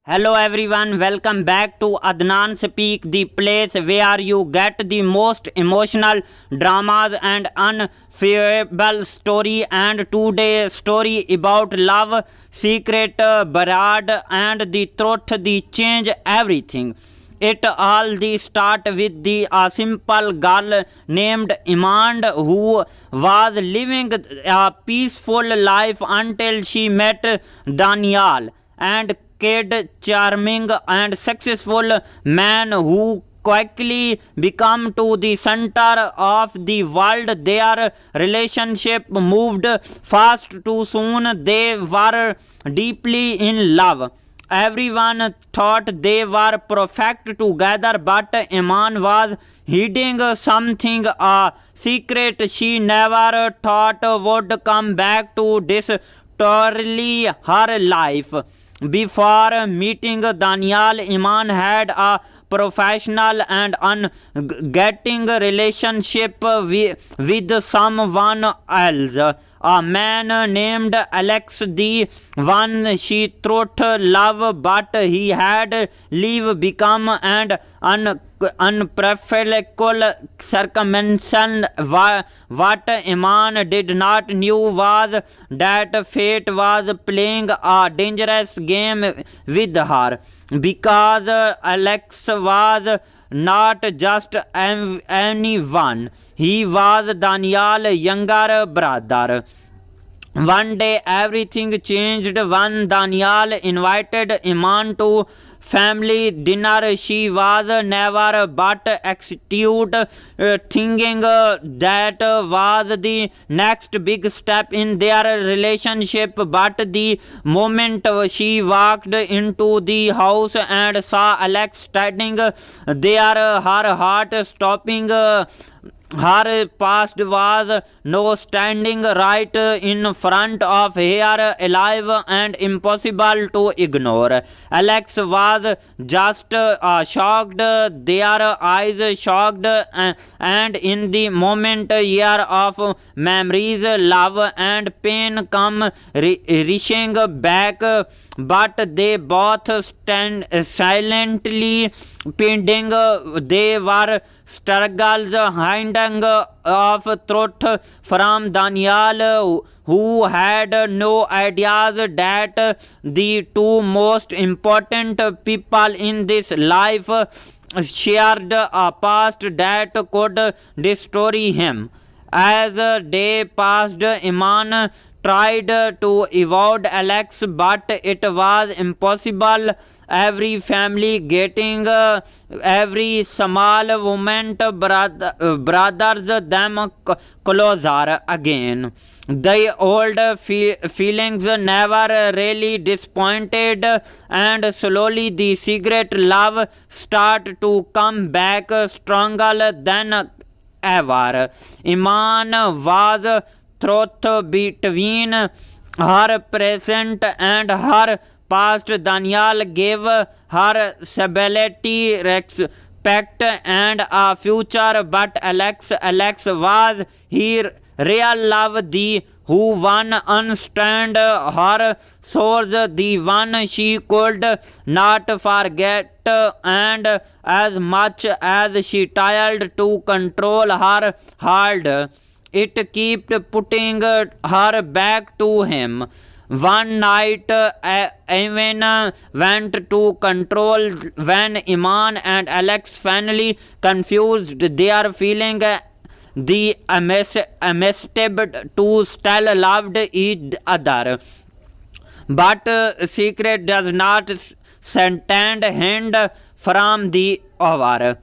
Hello everyone, welcome back to Adnan Speak, the place where you get the most emotional dramas and unforgettable story. And today's story about love, secret, barad and the truth, the change everything. It all the start with a simple girl named Iman who was living a peaceful life until she met Daniel, and kid charming and successful man who quickly become to the center of the world. Their relationship moved fast too soon. They were deeply in love. Everyone thought they were perfect together, but Iman was hiding something, a secret she never thought would come back to destroy her life. Before meeting Daniel, Iman had a professional and ungetting relationship with someone else, a man named Alex, the one she thought love, but he had leave become and unprofitable circumstances. What Iman did not knew was that fate was playing a dangerous game with her, because Alex was not just anyone. He was Daniel's younger brother. One day everything changed when Daniel invited Iman to family dinner. She was never but excited, thinking that was the next big step in their relationship. But the moment she walked into the house and saw Alex standing there, her heart stopping. Her past was no standing right in front of her, alive and impossible to ignore. Alex was just shocked, their eyes shocked, and in the moment year of memories, love and pain come rushing back. But they both stand silently pending. They were struggles hiding of truth from Daniel, who had no idea that the two most important people in this life shared a past that could destroy him. As day passed, Iman tried to avoid Alex, but it was impossible. Every family getting every small moment brothers them closer again. The old feelings never really disappointed, and slowly the secret love start to come back stronger than ever. Iman was truth between her present and her past. Daniel gave her stability, respect, and a future, but Alex was her real love, the who one understand her source, the one she could not forget, and as much as she tried to control her heart, it kept putting her back to him. One night, Evan went to control when Iman and Alex finally confused their feeling. The amistad to still loved each other, but secret does not stand hand from the hour.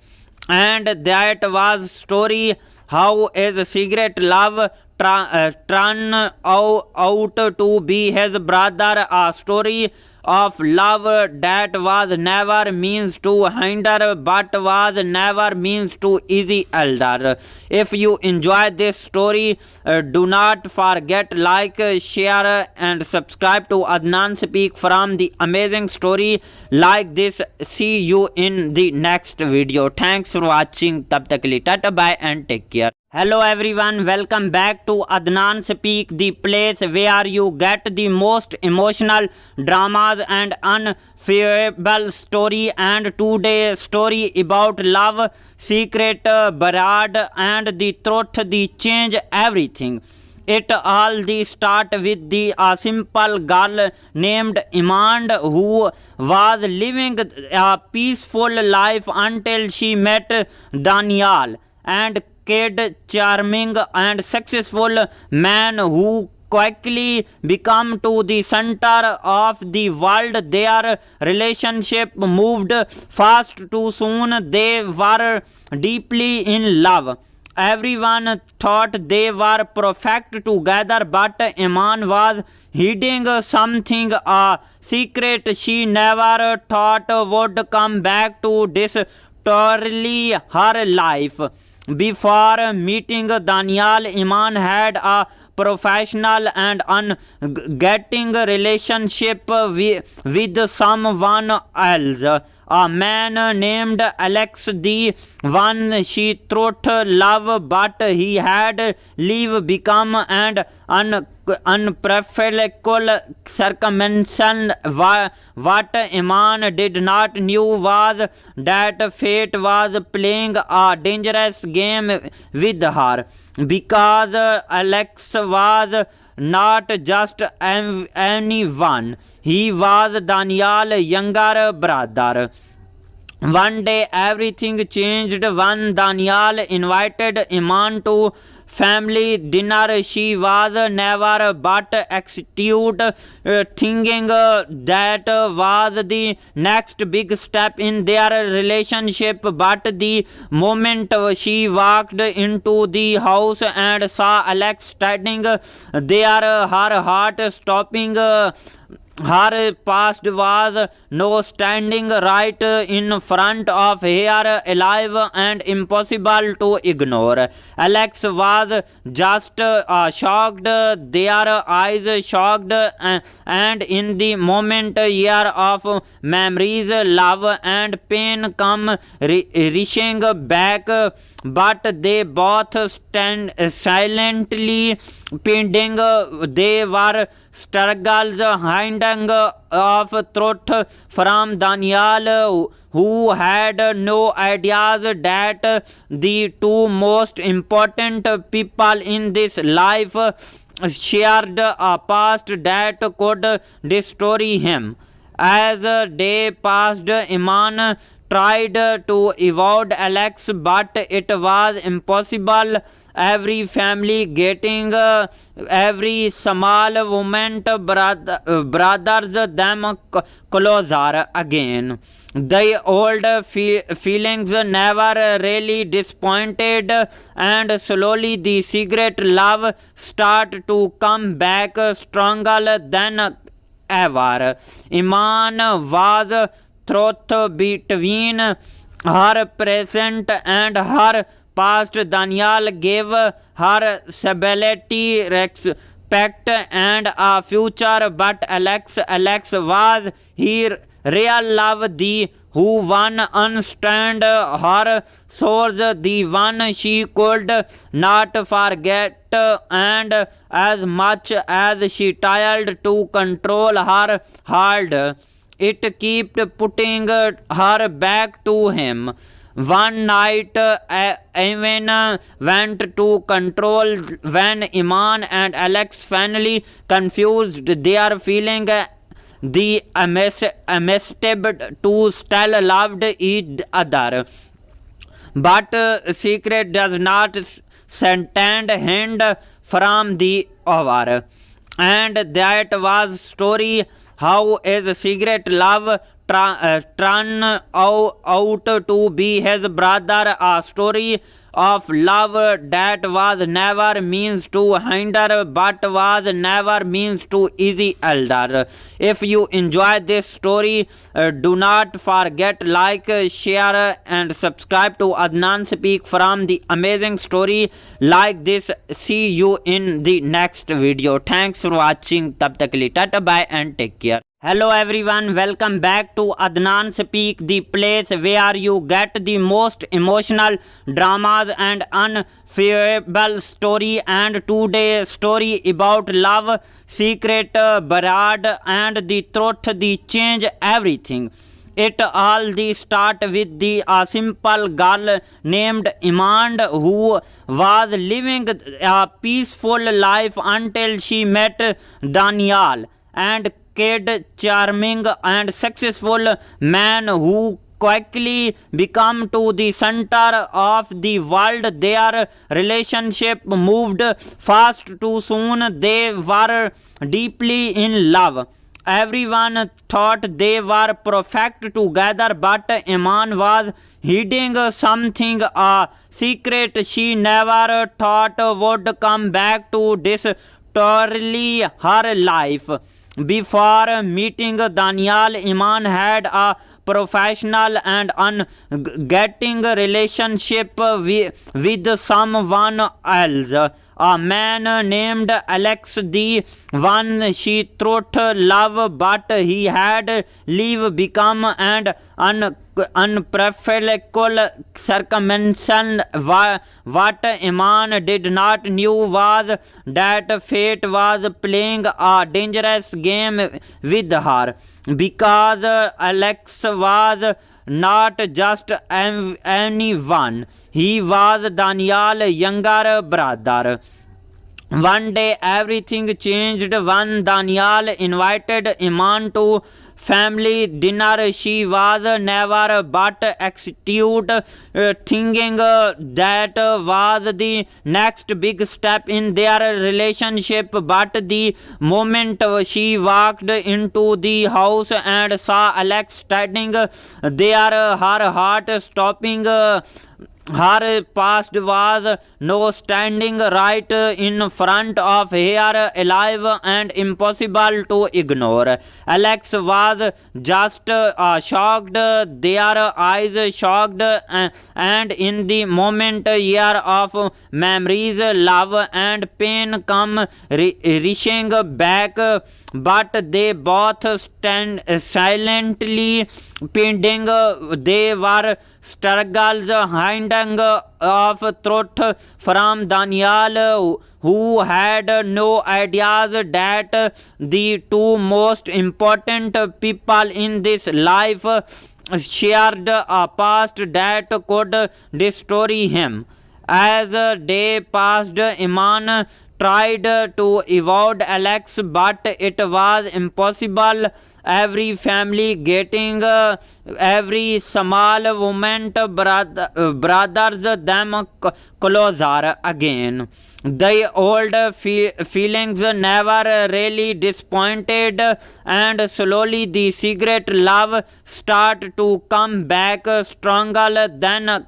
And that was story how his secret love turned out to be his brother, a story of love that was never means to hinder but was never means to easy elder. If you enjoy this story, do not forget like, share and subscribe to Adnan Speak from the amazing story like this. See you in the next video. Thanks for watching. Tab tak ke liye tata, bye and take care. Hello everyone, welcome back to Adnan Speak, the place where you get the most emotional dramas and unforgettable story. And today's story about love, secret, barad and the truth, the change everything. It all the start with a simple girl named Iman who was living a peaceful life until she met Daniel, and kid charming and successful man who quickly become to the center of the world. Their relationship moved fast too soon. They were deeply in love. Everyone thought they were perfect together, but Iman was hiding something, a secret she never thought would come back to destroy her life. Before meeting Daniel, Iman had a professional and ungetting relationship with someone else, a man named Alex, the one she thought love, but he had leave become and unprofitable circumstances. What Iman did not knew was that fate was playing a dangerous game with her, because Alex was not just anyone. He was Daniel's younger brother. One day everything changed when Daniel invited Iman to family dinner. She was never but excited, thinking that was the next big step in their relationship. But the moment she walked into the house and saw Alex standing there, her heart stopping. Her past was no standing right in front of her, alive and impossible to ignore. Alex was just shocked, their eyes shocked, and in the moment year of memories, love and pain come rushing back. But they both stand silently pending. They were struggles hiding of truth from Daniel, who had no ideas that the two most important people in this life shared a past that could destroy him. As day passed, Iman tried to avoid Alex, but it was impossible. Every family getting every small moment brothers them closer again. The old feelings never really disappointed, and slowly the secret love start to come back stronger than ever. Iman was truth between her present and her past. Daniel gave her stability, respect and a future, but Alex was her real love, the who one understand her source, the one she could not forget. And as much as she tried to control her heart, it kept putting her back to him. One night, Evan went to control when Iman and Alex finally confused their feeling. The amistad to still loved each other, but secret does not stand hand from the over. And that was story how his secret love turn out to be his brother, a story of love that was never means to hinder but was never means to easy elder. If you enjoy this story, do not forget like, share and subscribe to Adnan Speak from the amazing story like this. See you in the next video. Thanks for watching. Tab tak ke liye tata bye and take care. Hello everyone, welcome back to Adnan Speak, the place where you get the most emotional dramas and unforgettable story. And today's story about love, secret, barad and the truth, the change everything. It all the start with the simple girl named Iman who was living a peaceful life until she met Daniel, and kid charming and successful man who quickly become to the center of the world. Their relationship moved fast too soon. They were deeply in love. Everyone thought they were perfect together, but Iman was hiding something, a secret she never thought would come back to destroy her life. Before meeting Daniel, Iman had a professional and ungetting relationship with someone else, a man named Alex, the one she thought love, but he had leave become and unprofitable circumstance. What Iman did not knew was that fate was playing a dangerous game with her, because Alex was not just anyone. He was Daniel's younger brother. One day everything changed when Daniel invited Iman to family dinner. She was never but excited, thinking that was the next big step in their relationship. But the moment she walked into the house and saw Alex standing there, her heart stopping. Her past was no standing right in front of her, alive and impossible to ignore. Alex was just shocked, their eyes shocked, and in the moment year of memories, love and pain come rushing back. But they both stand silently pending. They were struggles hiding of truth from Daniel, who had no ideas that the two most important people in this life shared a past that could destroy him. As day passed, Iman tried to avoid Alex, but it was impossible. Every family getting every small moment brothers them closer again. The old feelings never really disappointed, and slowly the secret love start to come back stronger than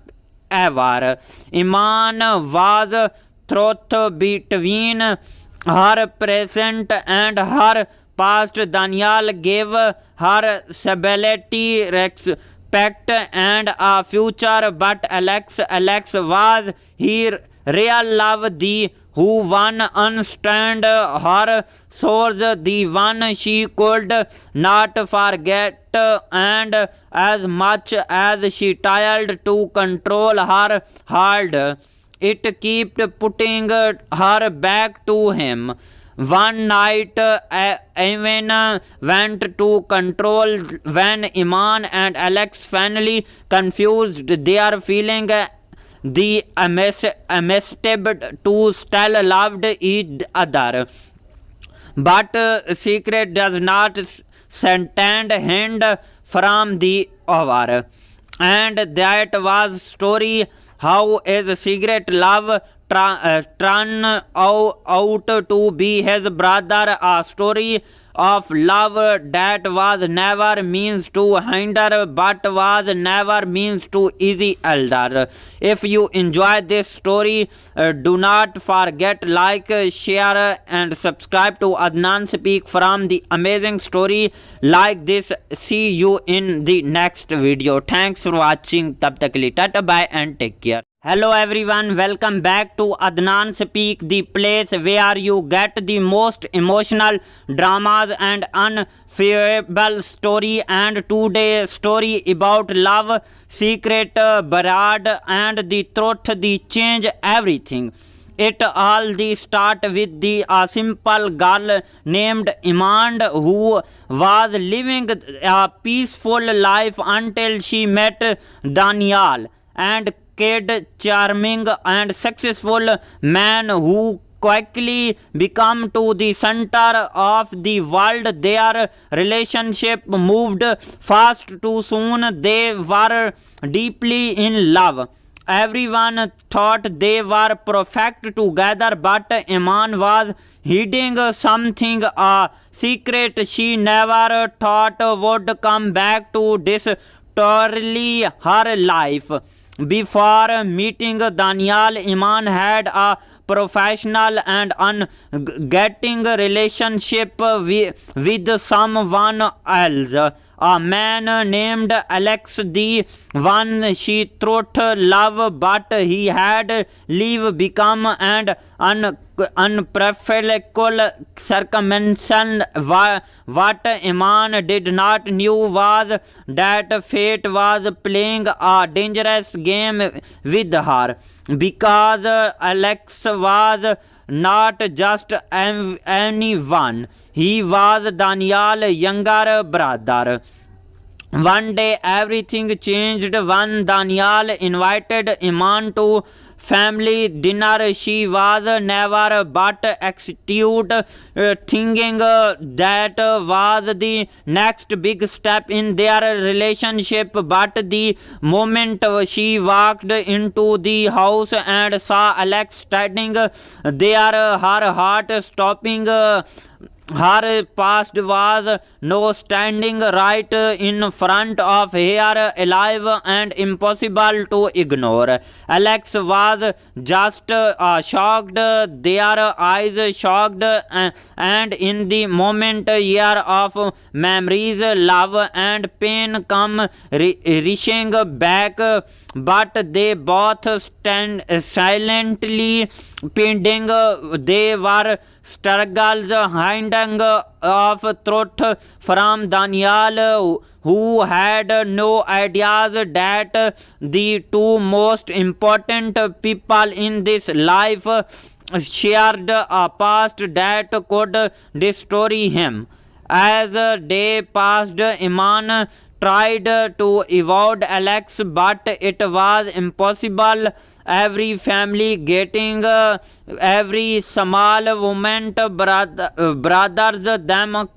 ever. Iman was truth between her present and her past. Daniel gave her stability, respect and a future, but Alex was her real love, the who one understand her source, the one she could not forget. And as much as she tried to control her heart, it kept putting her back to him. One night, Evan went to control when Iman and Alex finally confused their feeling. The amistad to still loved each other, but secret does not stand hand from the over. And that was story how is secret love turn out to be his brother, a story of love that was never means to hinder but was never means to easy elder. If you enjoy this story, do not forget like, share and subscribe to Adnan Speak from the amazing story like this. See you in the next video. Thanks for watching. Tab tak ke liye tata bye and take care. Hello everyone, welcome back to Adnan Speak, the place where you get the most emotional dramas and unforgettable story. And today's story about love, secret, barad and the truth, the change everything. It all the start with a simple girl named Iman who was living a peaceful life until she met Daniel, and kid charming and successful man who quickly become to the center of the world. Their relationship moved fast too soon. They were deeply in love. Everyone thought they were perfect together, but Iman was hiding something, a secret she never thought would come back to destroy her life. Before meeting Daniel, Iman had a professional and ungetting relationship with someone else, a man named Alex, the one she thought love, but he had leave become and unprofitable circumstance. What Iman did not knew was that fate was playing a dangerous game with her, because Alex was not just anyone. He was Daniel's younger brother. One day everything changed when Daniel invited Iman to family dinner. She was never but excited, thinking that was the next big step in their relationship. But the moment she walked into the house and saw Alex standing there, her heart stopping. Her past was no standing right in front of her, alive and impossible to ignore. Alex was just shocked, their eyes shocked, and in the moment year of memories, love and pain come rushing back. But they both stand silently pending. They were struggles hiding of truth from Daniel, who had no ideas that the two most important people in this life shared a past that could destroy him. As day passed, Iman tried to avoid Alex, but it was impossible. Every family getting every small moment brothers them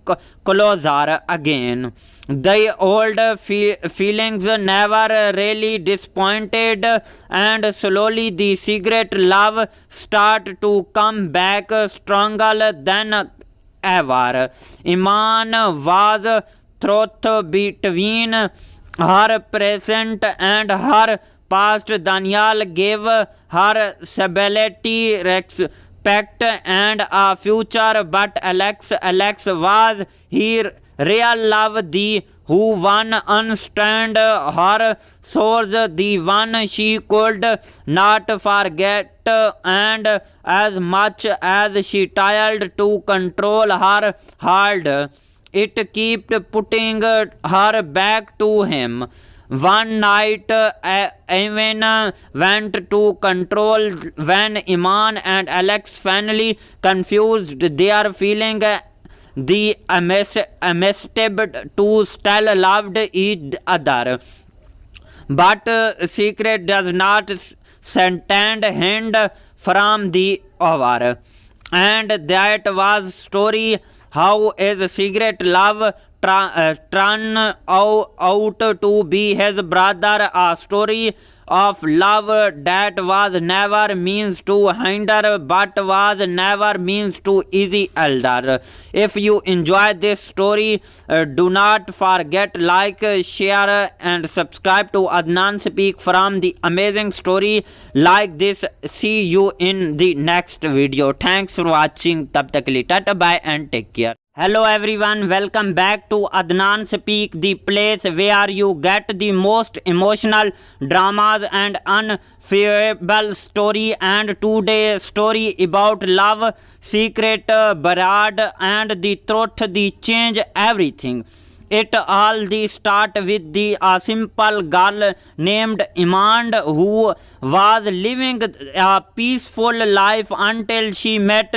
closer again. The old feelings never really disappointed, and slowly the secret love start to come back stronger than ever. Iman was truth between her present and her past. Daniel gave her stability, respect and a future, but Alex was her real love, the who one understand her source, the one she could not forget. And as much as she tried to control her heart, it kept putting her back to him. One night, Evan went to control when Iman and Alex finally confused their feeling. The amistad to still loved each other, but secret does not stand hand from the over. And that was story how is secret love turn out to be his brother, a story of love that was never means to hinder but was never means to easy elder. If you enjoy this story, do not forget like, share and subscribe to Adnan Speak from the amazing story like this. See you in the next video. Thanks for watching. Tab tak ke liye tata bye and take care. Hello everyone, welcome back to Adnan Speak, the place where you get the most emotional dramas and unforgettable story. And today's story about love, secret, barad and the truth, the change everything. It all the start with the simple girl named Iman who was living a peaceful life until she met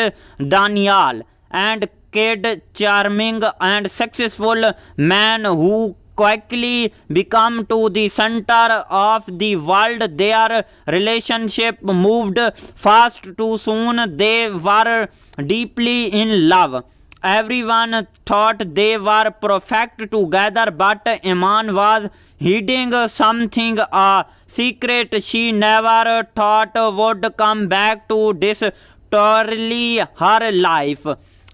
Daniel, and kid charming and successful man who quickly become to the center of the world. Their relationship moved fast too soon. They were deeply in love. Everyone thought they were perfect together, but Iman was hiding something, a secret she never thought would come back to destroy her life.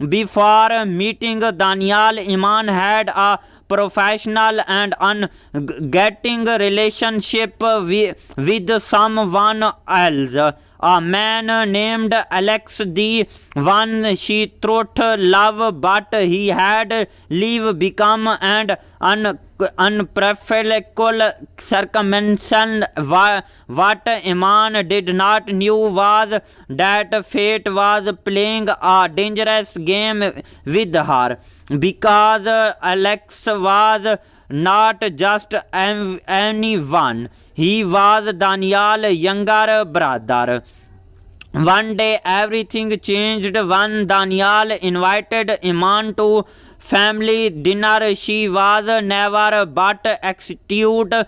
Before meeting Daniel, Iman had a professional and ungetting relationship with someone else, a man named Alex, the one she thought love, but he had leave become and unprofitable circumstance. What Iman did not knew was that fate was playing a dangerous game with her, because Alex was not just anyone. He was Daniel's younger brother. One day everything changed when Daniel invited Iman to family dinner. She was never but excited,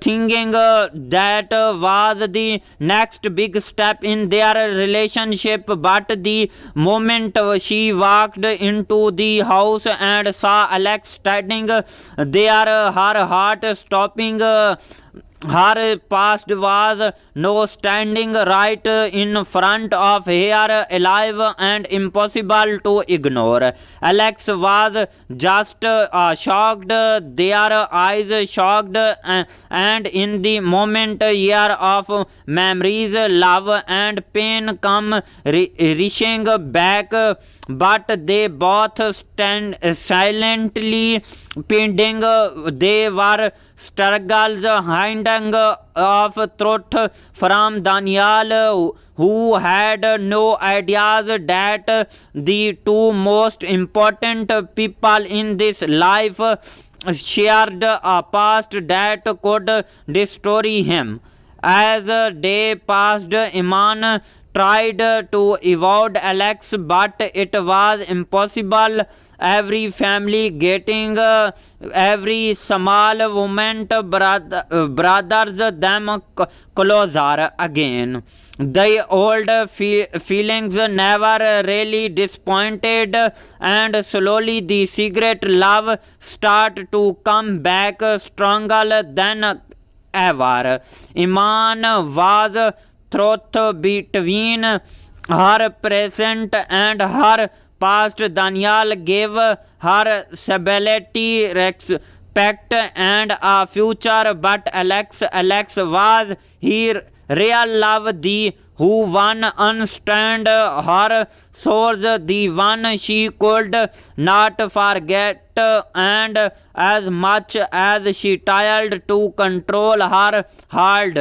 thinking that was the next big step in their relationship. But the moment she walked into the house and saw Alex standing there, her heart stopping. Her past was no standing right in front of her, alive and impossible to ignore. Alex was just shocked, their eyes shocked, and in the moment year of memories, love and pain come rushing back. But they both stand silently pending. They were struggles hiding of truth from Daniel, who had no ideas that the two most important people in this life shared a past that could destroy him. As day passed, Iman tried to avoid Alex, but it was impossible. Every family getting every small moment brothers them closer again. The old feelings never really disappointed, and slowly the secret love start to come back stronger than ever. Iman was truth between her present and her past. Daniel gave her stability, respect and a future, but Alex was her real love, the who one understand her source, the one she could not forget. And as much as she tried to control her heart,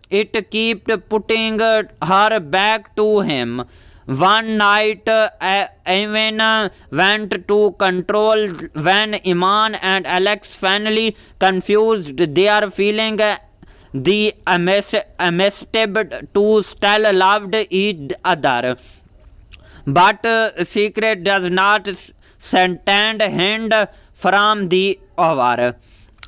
it kept putting her back to him. One night, Evan went to control when Iman and Alex finally confused their feeling. The amistad to still loved each other, but secret does not stand hand from the over.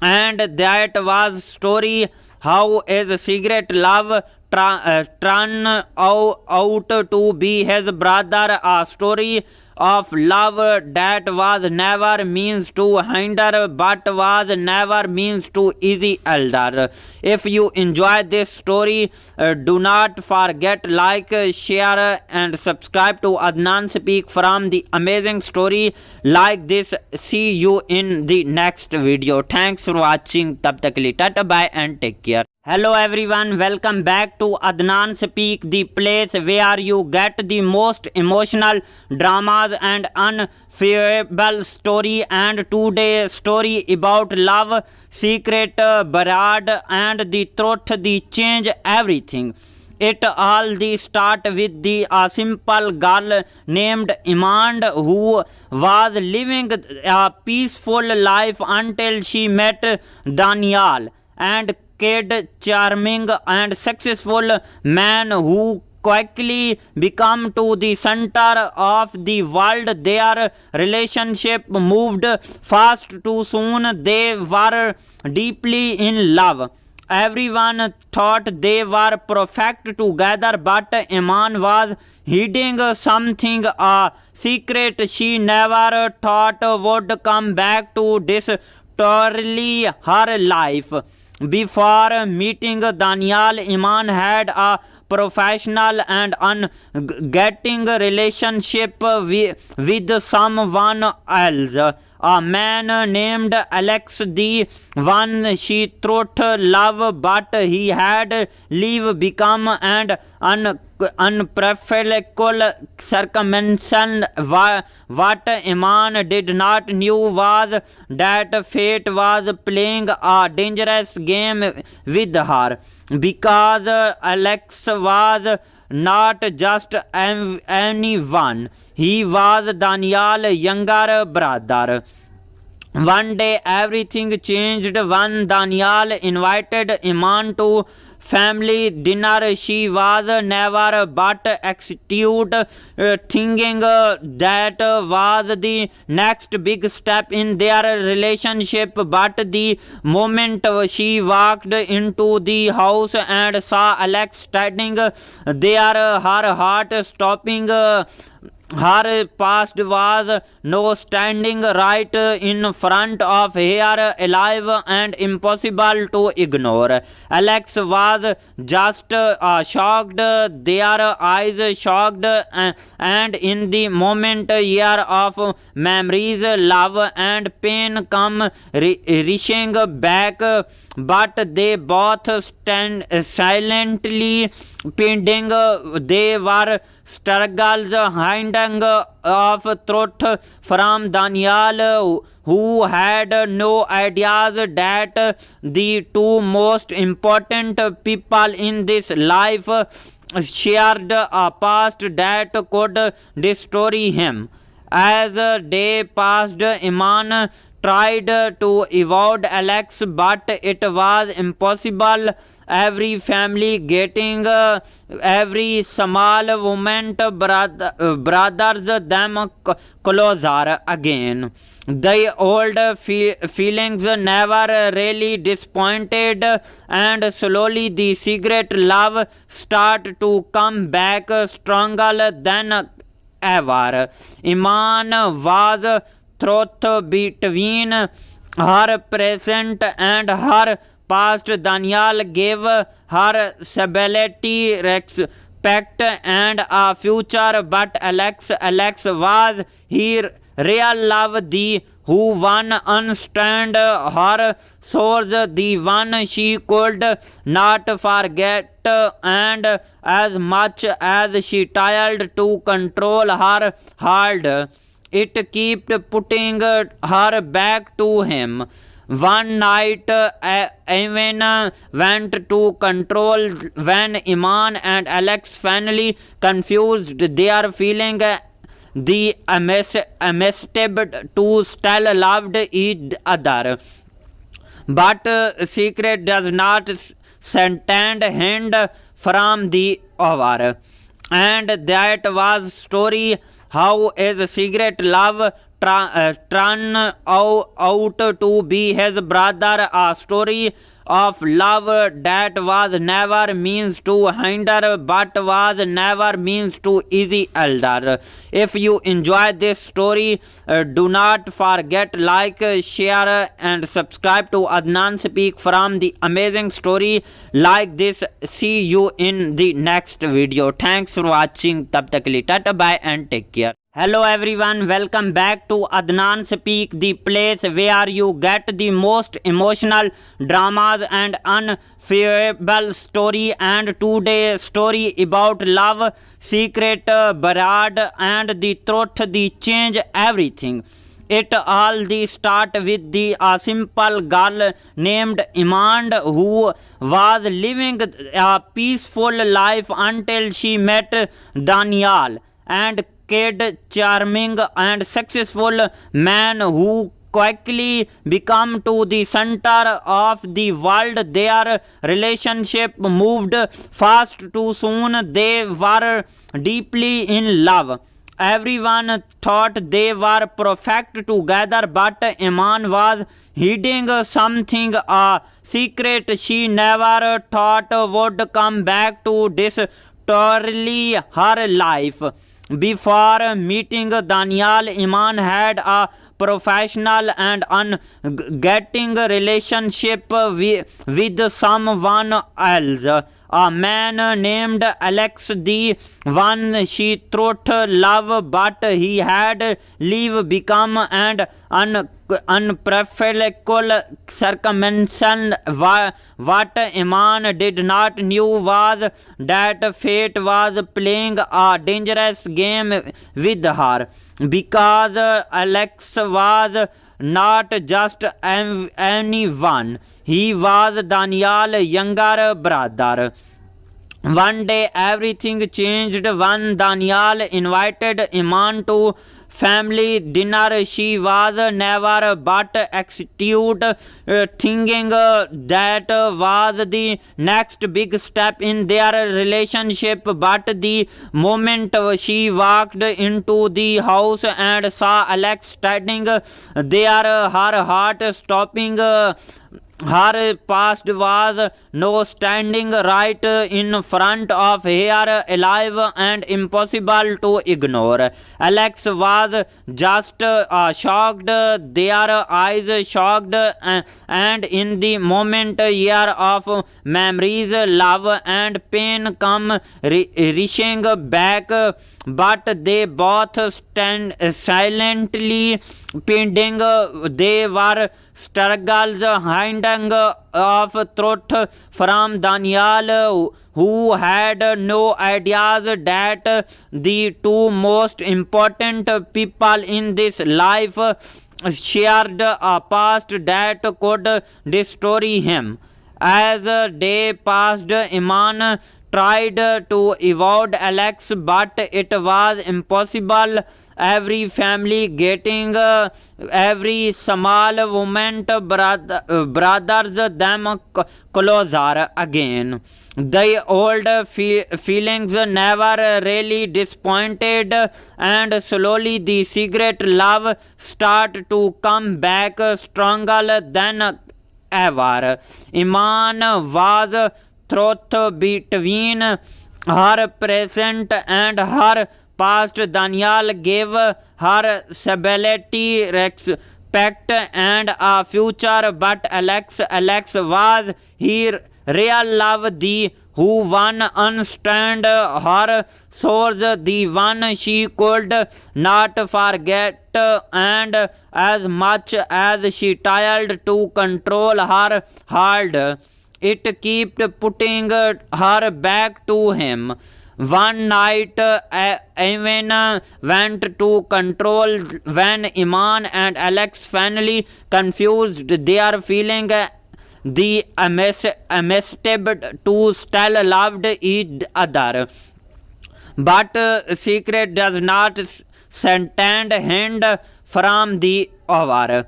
And that was story how is secret love turn out to be his brother, a story of love that was never means to hinder but was never means to easy elder. If you enjoy this story, do not forget like, share and subscribe to Adnan Speak from the amazing story like this. See you in the next video. Thanks for watching. Tab tak ke liye tata bye and take care. Hello everyone, welcome back to Adnan Speak, the place where you get the most emotional dramas and unforgettable story. And today's story about love, secret, barad and the truth, the change everything. It all the start with the simple girl named Iman who was living a peaceful life until she met Daniel, and kid charming and successful man who quickly become to the center of the world. Their relationship moved fast too soon. They were deeply in love. Everyone thought they were perfect together, but Iman was hiding something, a secret she never thought would come back to destroy her life. Before meeting Daniel, Iman had a professional and ungetting relationship with someone else, a man named Alex, the one she thought love, but he had leave become and unprofitable circumstance. What Iman did not knew was that fate was playing a dangerous game with her, because Alex was not just anyone. He was Daniel's younger brother. One day everything changed when Daniel invited Iman to family dinner. She was never but excited, thinking that was the next big step in their relationship. But the moment she walked into the house and saw Alex standing there, her heart stopping. Her past was no standing right in front of her, alive and impossible to ignore. Alex was just shocked, their eyes shocked, and in the moment, year of memories, love and pain come rushing back. But they both stand silently pending. They were struggles hiding of truth from Daniel, who had no ideas that the two most important people in this life shared a past that could destroy him. As day passed, Iman tried to avoid Alex, but it was impossible. Every family getting every small moment brothers them closer again. The old feelings never really disappointed, and slowly the secret love start to come back stronger than ever. Iman was truth between her present and her past. Daniel gave her stability, respect and a future, but Alex was her real love, the who one understand her source, the one she could not forget. And as much as she tried to control her heart, it kept putting her back to him. One night, Evan went to control when Iman and Alex finally confused their feeling. The amistad to still loved each other, but secret does not stand hand from the over. And that was story how is secret love turn out to be his brother, a story of love that was never means to hinder but was never means to easy elder. If you enjoy this story, do not forget like, share and subscribe to Adnan Speak from the amazing story like this. See you in the next video. Thanks for watching. Tab tak ke liye tata bye and take care. Hello everyone, welcome back to Adnan Speak, the place where you get the most emotional dramas and unforgettable story. And today's story about love, secret, barad and the truth, the change everything. It all the start with the simple girl named Iman who was living a peaceful life until she met Daniel, and kid charming and successful man who quickly become to the center of the world. Their relationship moved fast too soon. They were deeply in love. Everyone thought they were perfect together, but Iman was hiding something, a secret she never thought would come back to destroy her life. Before meeting Daniel, Iman had a professional and ungetting relationship with someone else, a man named Alex, the one she thought love, but he had leave become and unprofitable circumstance. What Iman did not knew was that fate was playing a dangerous game with her, because Alex was not just anyone. He was Daniel's younger brother. One day everything changed when Daniel invited Iman to family dinner. She was never but excited, thinking that was the next big step in their relationship. But the moment she walked into the house and saw Alex standing there, her heart stopping. Her past was no standing right in front of her, alive and impossible to ignore. Alex was just shocked, their eyes shocked, and in the moment, year of memories, love and pain come rushing back. But they both stand silently pending. They were struggles hiding of truth from Daniel, who had no ideas that the two most important people in this life shared a past that could destroy him. As day passed, Iman tried to avoid Alex, but it was impossible. Every family getting every small moment brothers them closer again. The old feelings never really disappointed, and slowly the secret love start to come back stronger than ever. Iman was truth between her present and her past. Daniel gave her stability, respect and a future, but Alex was her real love, the who one understand her source, the one she could not forget. And as much as she tried to control her heart, it kept putting her back to him. One night, Evan went to control when Iman and Alex finally confused their feeling. The amistad to still loved each other, but secret does not stand hand from the over.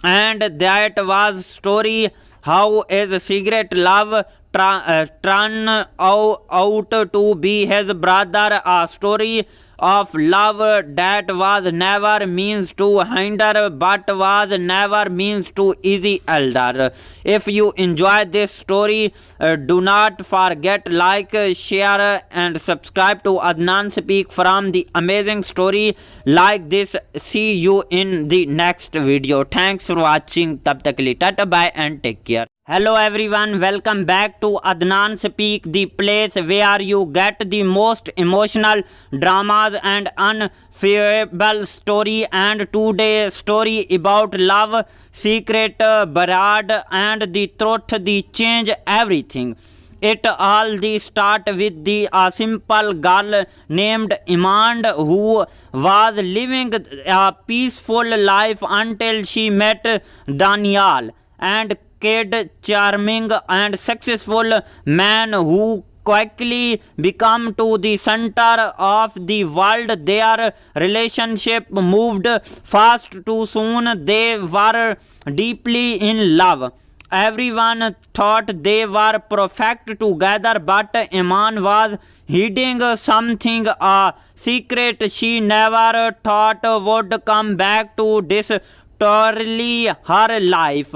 And that was story how is secret love turn out to be his brother, a story of love that was never means to hinder but was never means to easy elder. If you enjoy this story, do not forget like, share and subscribe to Adnan Speak from the amazing story like this. See you in the next video. Thanks for watching. Tab tak ke liye tata bye and take care. Hello everyone, welcome back to Adnan Speak, the place where you get the most emotional dramas and unforgettable story. And today's story about love, secret, barad and the truth, the change everything. It all the start with the simple girl named Iman who was living a peaceful life until she met Daniel, and kid charming and successful man who quickly become to the center of the world. Their relationship moved fast too soon. They were deeply in love. Everyone thought they were perfect together, but Iman was hiding something, a secret she never thought would come back to destroy her life.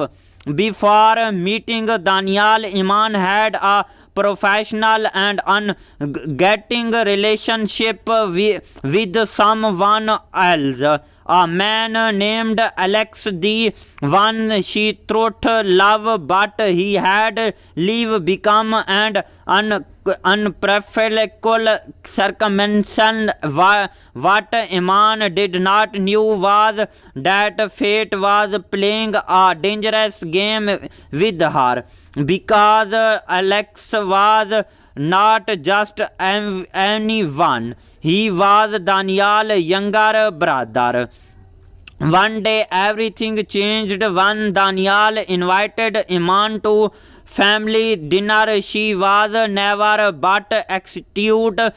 Before meeting Daniel, Iman had a professional and ungetting relationship with someone else, a man named Alex, the one she thought love, but he had leave become and unprofitable circumstance. What Iman did not knew was that fate was playing a dangerous game with her, because Alex was not just anyone. He was Daniel's younger brother. One day everything changed when Daniel invited Iman to family dinner. She was never but excited,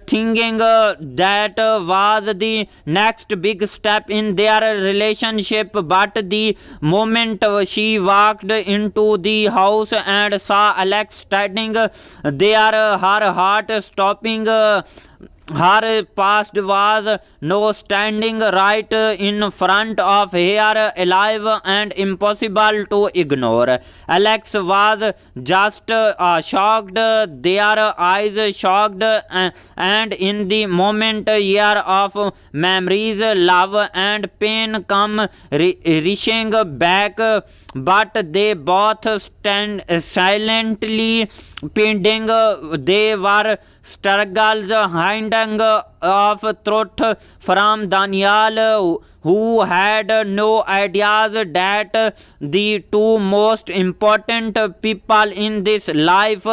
thinking that was the next big step in their relationship. But the moment she walked into the house and saw Alex standing there, her heart stopping. Her past was no standing right in front of her, alive and impossible to ignore. Alex was just shocked, their eyes shocked, and in the moment, year of memories, love and pain come rushing back. But they both stand silently pending. They were struggles hiding of truth from Daniel, who had no ideas that the two most important people in this life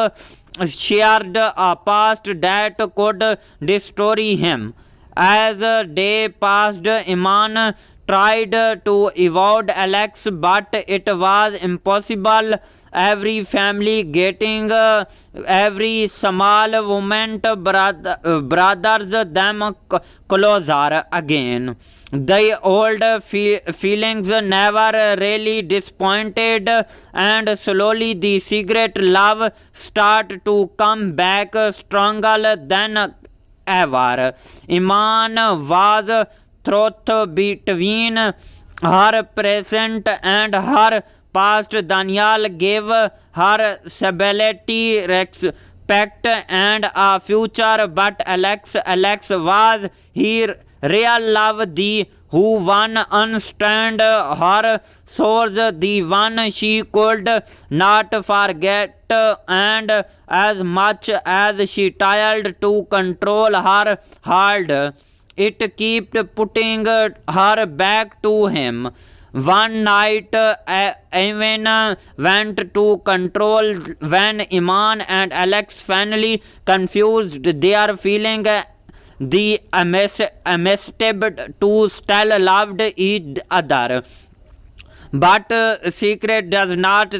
shared a past that could destroy him. As day passed, Iman tried to avoid Alex, but it was impossible. Every family getting every small moment brothers them closer again. The old feelings never really disappointed, and slowly the secret love start to come back stronger than ever. Iman was truth between her present and her past. Daniel gave her stability, respect and a future, but Alex was her real love, the who one understand her source, the one she could not forget. And as much as she tried to control her heart, it kept putting her back to him. One night, Evan went to control when Iman and Alex finally confused their feeling. The amistad to still loved each other, but secret does not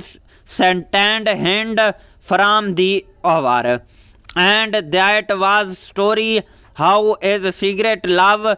stand hand from the over. And that was story how is secret love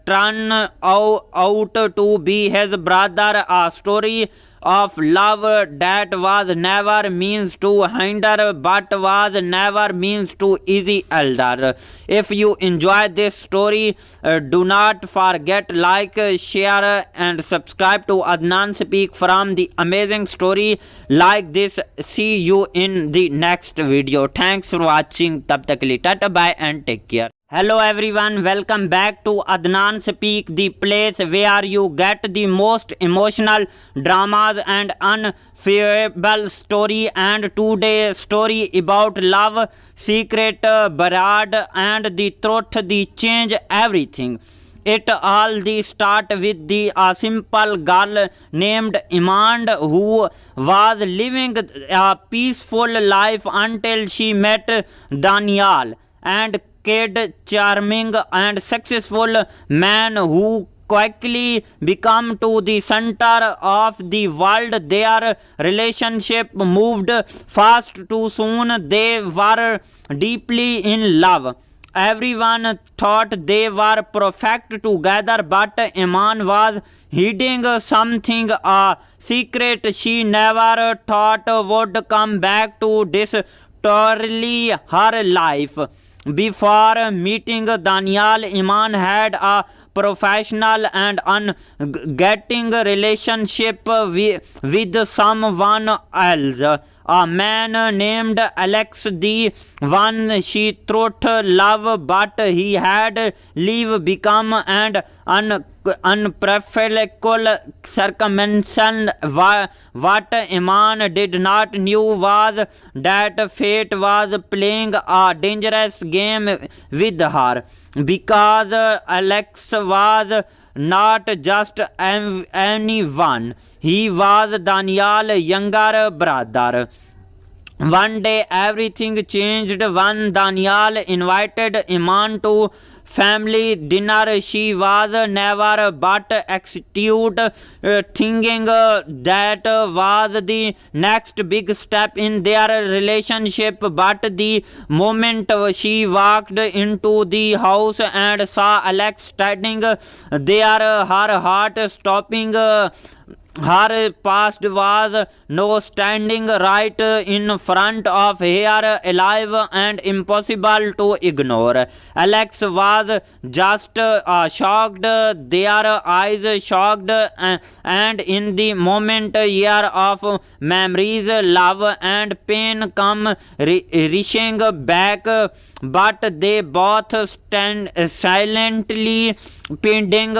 turn out to be his brother, a story of love that was never means to hinder but was never means to easy elder. If you enjoy this story, do not forget like, share and subscribe to Adnan Speak from the amazing story like this. See you in the next video. Thanks for watching. Tab tak ke liye tata bye and take care. Hello everyone, welcome back to Adnan Speak, the place where you get the most emotional dramas and unforgettable story. And today's story about love, secret, barad and the truth, the change everything. It all the start with the simple girl named Iman who was living a peaceful life until she met Daniel, and kid charming and successful man who quickly become to the center of the world. Their relationship moved fast. Too soon they were deeply in love. Everyone thought they were perfect together, but Iman was hiding something, a secret she never thought would come back to destroy her life. Before meeting Daniel, Iman had a professional and ungetting relationship with someone else, a man named Alex, the one she thought love, but he had leave become and unprofitable circumstance. What Iman did not knew was that fate was playing a dangerous game with her, because Alex was not just anyone. He was Daniel's younger brother. One day everything changed when Daniel invited Iman to family dinner. She was never but excited, thinking that was the next big step in their relationship. But the moment she walked into the house and saw Alex standing there, her heart stopping. Her past was no standing right in front of her, alive and impossible to ignore. Alex was just shocked, their eyes shocked, and in the moment, year of memories, love and pain come rushing back. But they both stand silently pending.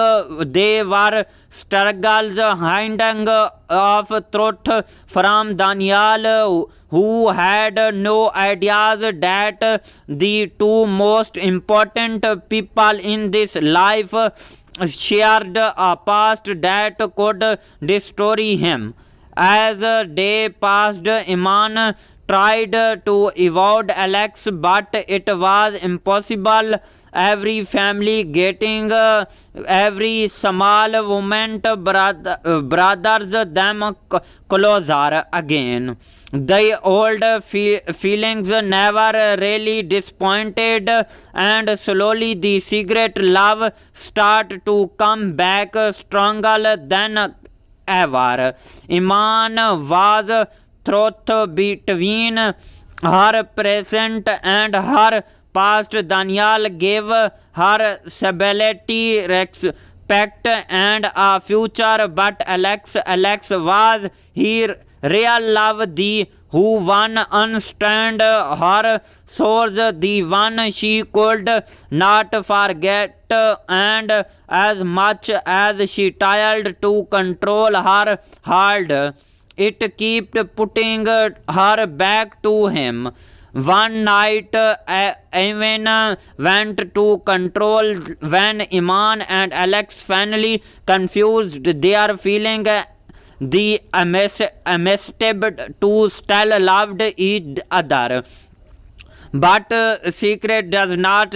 They were struggles hiding of truth from Daniel, who had no ideas that the two most important people in this life shared a past that could destroy him. As day passed, Iman tried to avoid Alex, but it was impossible. Every family getting every small moment brothers them closer again. The old feelings never really disappointed, and slowly the secret love start to come back stronger than ever. Iman was truth between her present and her past. Daniel gave her stability, respect and a future, but Alex was her real love, the who one understand her source, the one she could not forget, and as much as she tried to control her heart, it kept putting her back to him. One night, Evan went to control when Iman and Alex finally confused their feeling. The amistad to still loved each other, but secret does not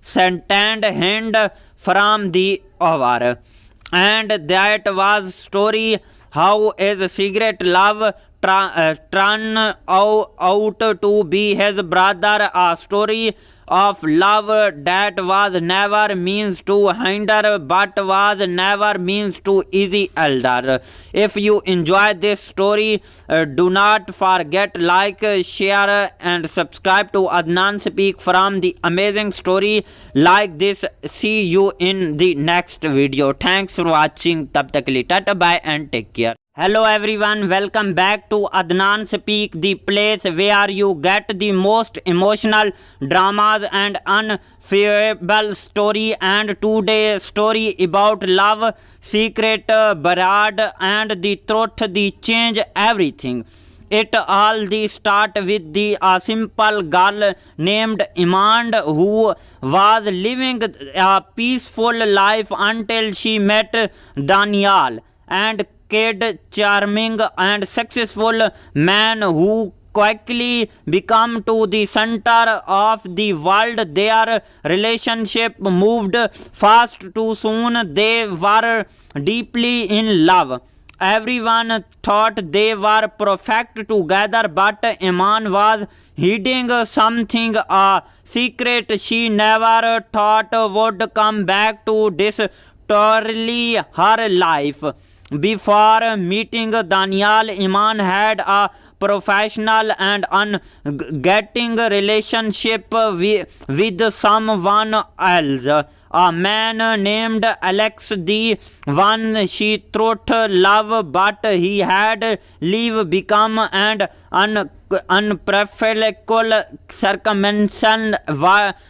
stand hand from the over. And that was story how is secret love turn out to be his brother, a story of love that was never means to hinder but was never means to easy elder. If you enjoy this story, do not forget like, share and subscribe to Adnan Speak from the amazing story like this. See you in the next video. Thanks for watching. Tab tak ke liye tata bye and take care. Hello everyone, welcome back to Adnan Speak, the place where you get the most emotional dramas and unforgettable story. And today's story about love, secret, barad and the truth, the change everything. It all the start with the simple girl named Iman who was living a peaceful life until she met Daniel, and kid charming and successful man who quickly become to the center of the world. Their relationship moved fast too soon. They were deeply in love. Everyone thought they were perfect together, but Iman was hiding something, a secret she never thought would come back to destroy her life. Before meeting Daniel, Iman had a professional and ungetting relationship with someone else, a man named Alex, the one she thought love, but he had leave become and unprofitable circumstance.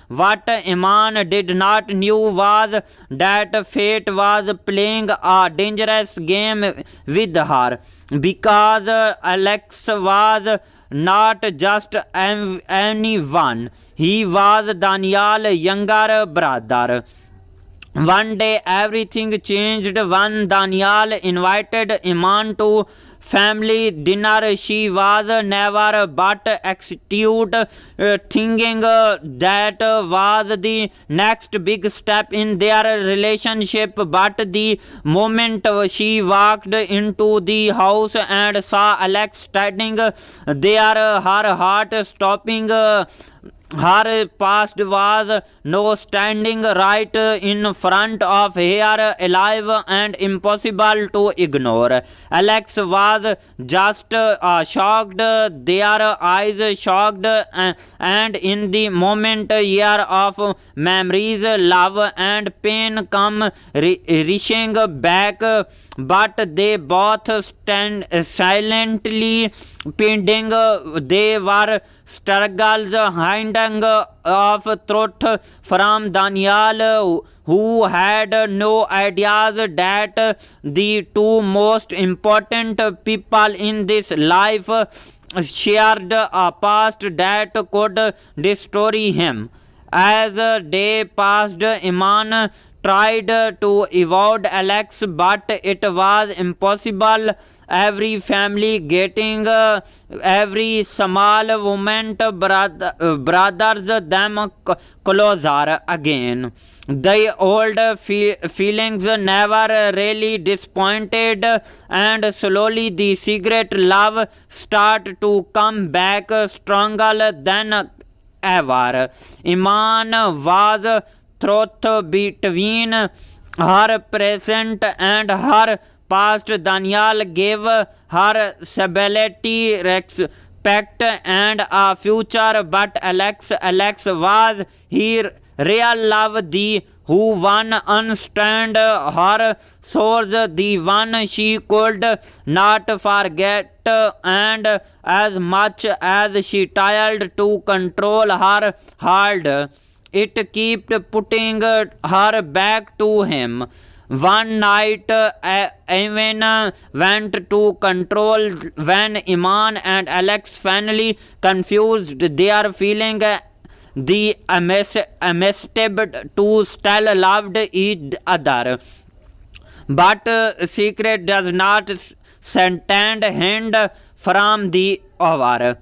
What Iman did not knew was that fate was playing a dangerous game with her, because Alex was not just anyone. He was Daniel's younger brother. One day everything changed when Daniel invited Iman to family dinner. She was never but excited, thinking that was the next big step in their relationship. But the moment she walked into the house and saw Alex standing there, her heart stopping. Her past was no standing right in front of her, alive and impossible to ignore. Alex was just shocked, their eyes shocked, and in the moment, year of memories, love and pain come rushing back. But they both stand silently pending. They were struggles hiding of truth from Daniel, who had no ideas that the two most important people in this life shared a past that could destroy him. As day passed, Iman tried to avoid Alex, but it was impossible. Every family getting every small moment brothers them closer again. The old feelings never really disappointed, and slowly the secret love start to come back stronger than ever. Iman was truth between her present and her past. Daniel gave her stability, respect, and a future, but Alex was her real love, the who one understand her source, the one she could not forget, and as much as she tried to control her heart, it kept putting her back to him. One night, Evan went to control when Iman and Alex finally confused their feeling. The amistad to still loved each other, but secret does not stand hand from the over.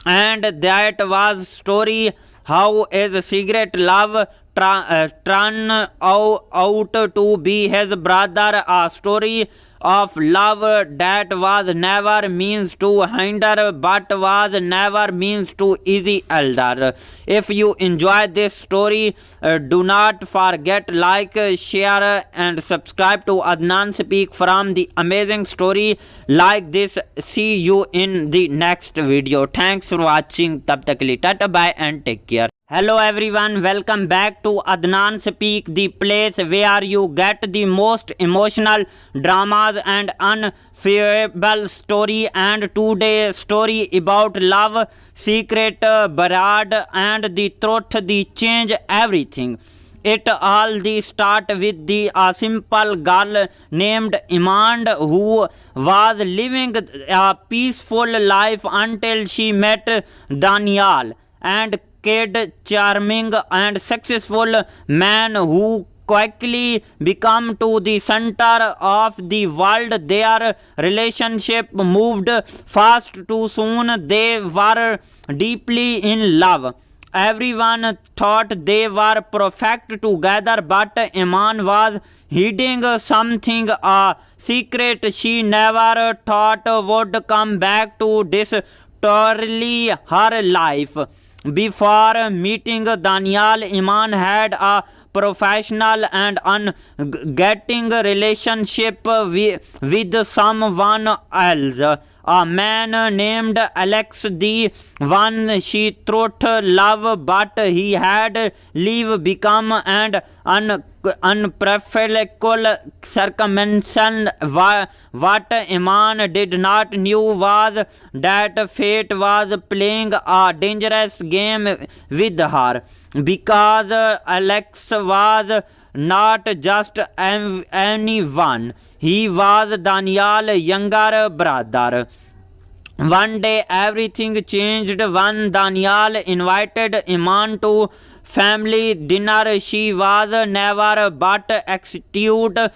And that was story how is secret love turn out to be his brother, a story of love that was never means to hinder but was never means to easy elder. If you enjoy this story, do not forget like, share and subscribe to Adnan Speak from the amazing story like this. See you in the next video. Thanks for watching. Tab tak ke liye tata bye and take care. Hello everyone, welcome back to Adnan Speak, the place where you get the most emotional dramas and unforgettable story. And today's story about love, secret, barad and the truth, the change everything. It all the start with the simple girl named Iman who was living a peaceful life until she met Daniel, and kid charming and successful man who quickly become to the center of the world. Their relationship moved fast too soon. They were deeply in love. Everyone thought they were perfect together, but Iman was hiding something, a secret she never thought would come back to destroy her life. Before meeting Daniel, Iman had a professional and ungetting relationship with someone else, a man named Alex, the one she thought love, but he had leave become an unprofitable circumstance. What Iman did not knew was that fate was playing a dangerous game with her, because Alex was not just anyone. He was Daniel's younger brother. One day everything changed when Daniel invited Iman to family dinner. She was never but excited,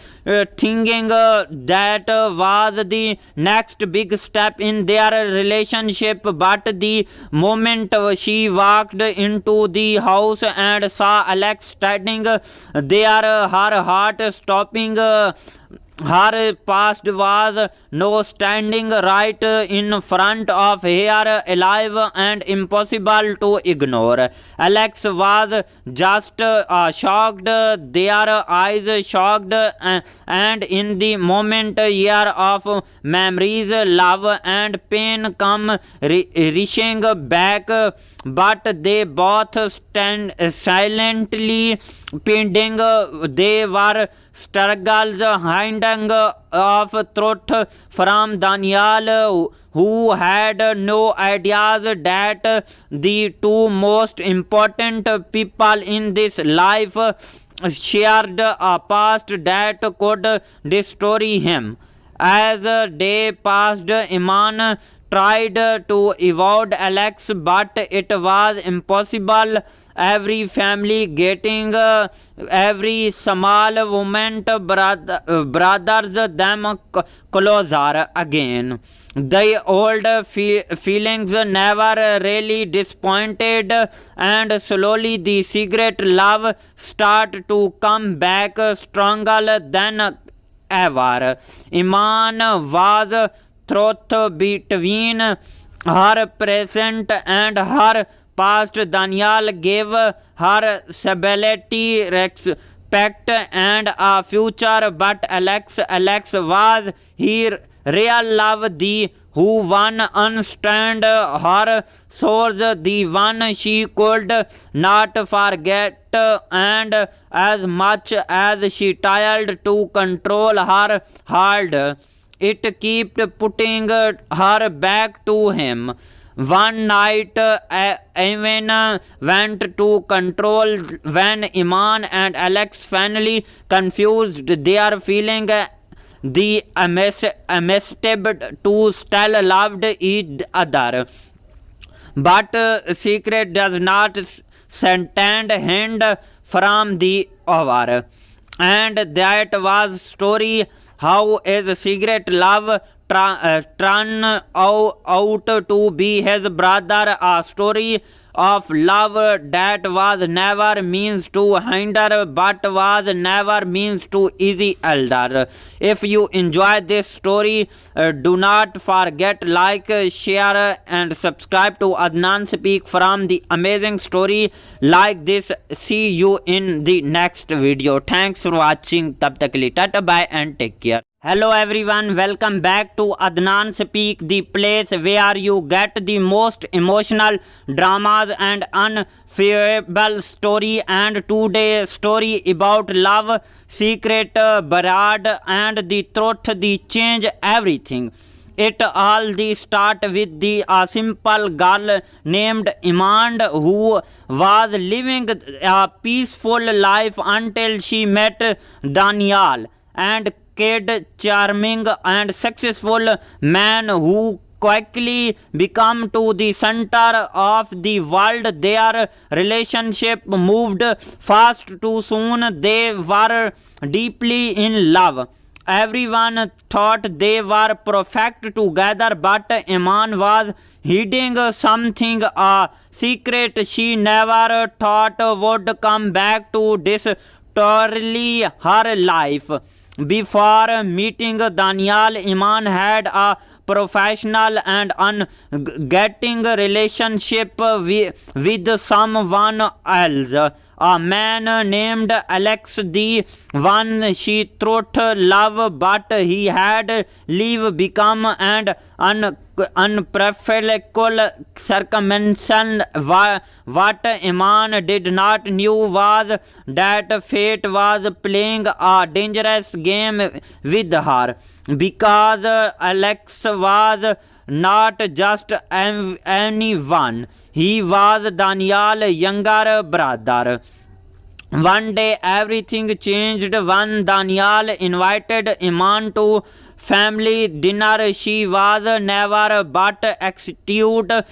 thinking that was the next big step in their relationship. But the moment she walked into the house and saw Alex standing there, her heart stopping. Her past was no standing right in front of her, alive and impossible to ignore. Alex was just shocked, their eyes shocked, and in the moment, year of memories, love and pain come rushing back. But they both stand silently pending. They were struggles hiding of truth from Daniel, who had no ideas that the two most important people in this life shared a past that could destroy him. As day passed, Iman tried to avoid Alex, but it was impossible. Every family getting every small moment brothers them closer again. The old feelings never really disappointed, and slowly the secret love start to come back stronger than ever. Iman was truth between her present and her past. Daniel gave her stability, respect and a future, but Alex was her real love, the who one understand her source, the one she could not forget. And as much as she tried to control her heart, it kept putting her back to him. One night, Evan went to control when Iman and Alex finally confused their feeling. The amistad to still loved each other, but secret does not stand hand from the other. And that was story how is secret love turn out to be his brother, a story of love that was never means to hinder but was never means to easy elder. If you enjoy this story, do not forget like, share and subscribe to Adnan Speak from the amazing story like this. See you in the next video. Thanks for watching. Tab tak ke liye tata bye and take care. Hello everyone, welcome back to Adnan Speak, the place where you get the most emotional dramas and unforgettable story. And today's story about love, secret, barad and the truth, the change everything. It all the start with the simple girl named Iman who was living a peaceful life until she met Daniel, and kid charming and successful man who quickly become to the center of the world. Their relationship moved fast too soon. They were deeply in love. Everyone thought they were perfect together, but Iman was hiding something, a secret she never thought would come back to destroy her life. Before meeting Daniel, Iman had a professional and ungetting relationship with someone else, a man named Alex, the one she thought love, but he had leave become an unprofitable circumstance. What Iman did not knew was that fate was playing a dangerous game with her, because Alex was not just anyone. He was Daniel's younger brother. One day everything changed when Daniel invited Iman to family dinner. She was never but excited,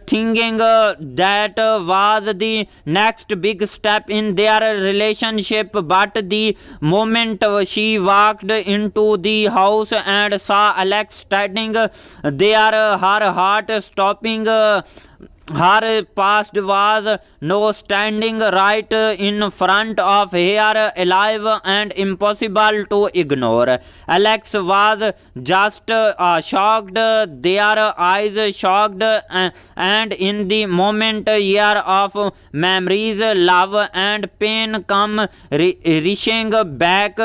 thinking that was the next big step in their relationship. But the moment she walked into the house and saw Alex standing there, her heart stopping. Her past was no standing right in front of her, alive and impossible to ignore. Alex was just shocked, their eyes shocked, and in the moment, year of memories, love and pain come rushing back.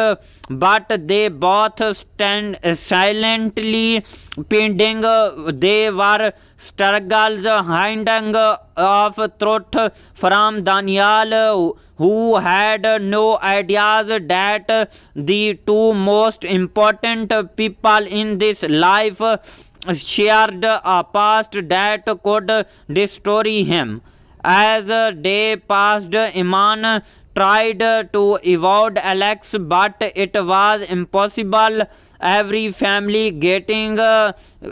But they both stand silently pending. They were struggles hiding of truth from Daniel, who had no ideas that the two most important people in this life shared a past that could destroy him. As day passed, Iman tried to avoid Alex, but it was impossible. Every family getting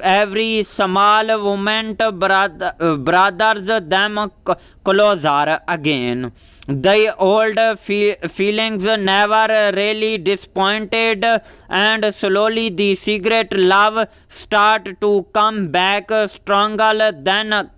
every small moment brothers them closer again. The old feelings never really disappointed, and slowly the secret love start to come back stronger than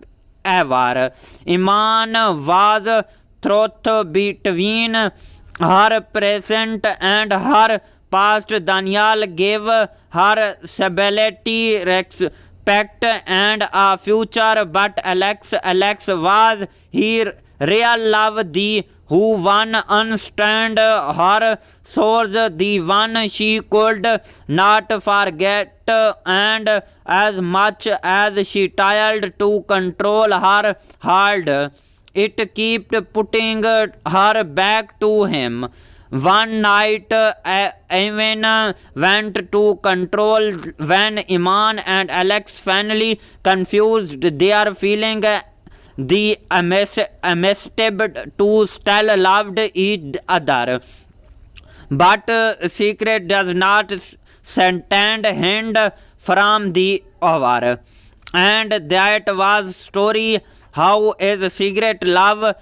ever. Iman was truth between her present and her past. Daniel gave her stability, respect and a future, but Alex was her real love, the who one understand her source, the one she could not forget. And as much as she tried to control her heart, it kept putting her back to him. One night, Evan went to control when Iman and Alex finally confused their feeling. The amistad to still loved each other, but secret does not stand hand from the other. And that was story how is secret love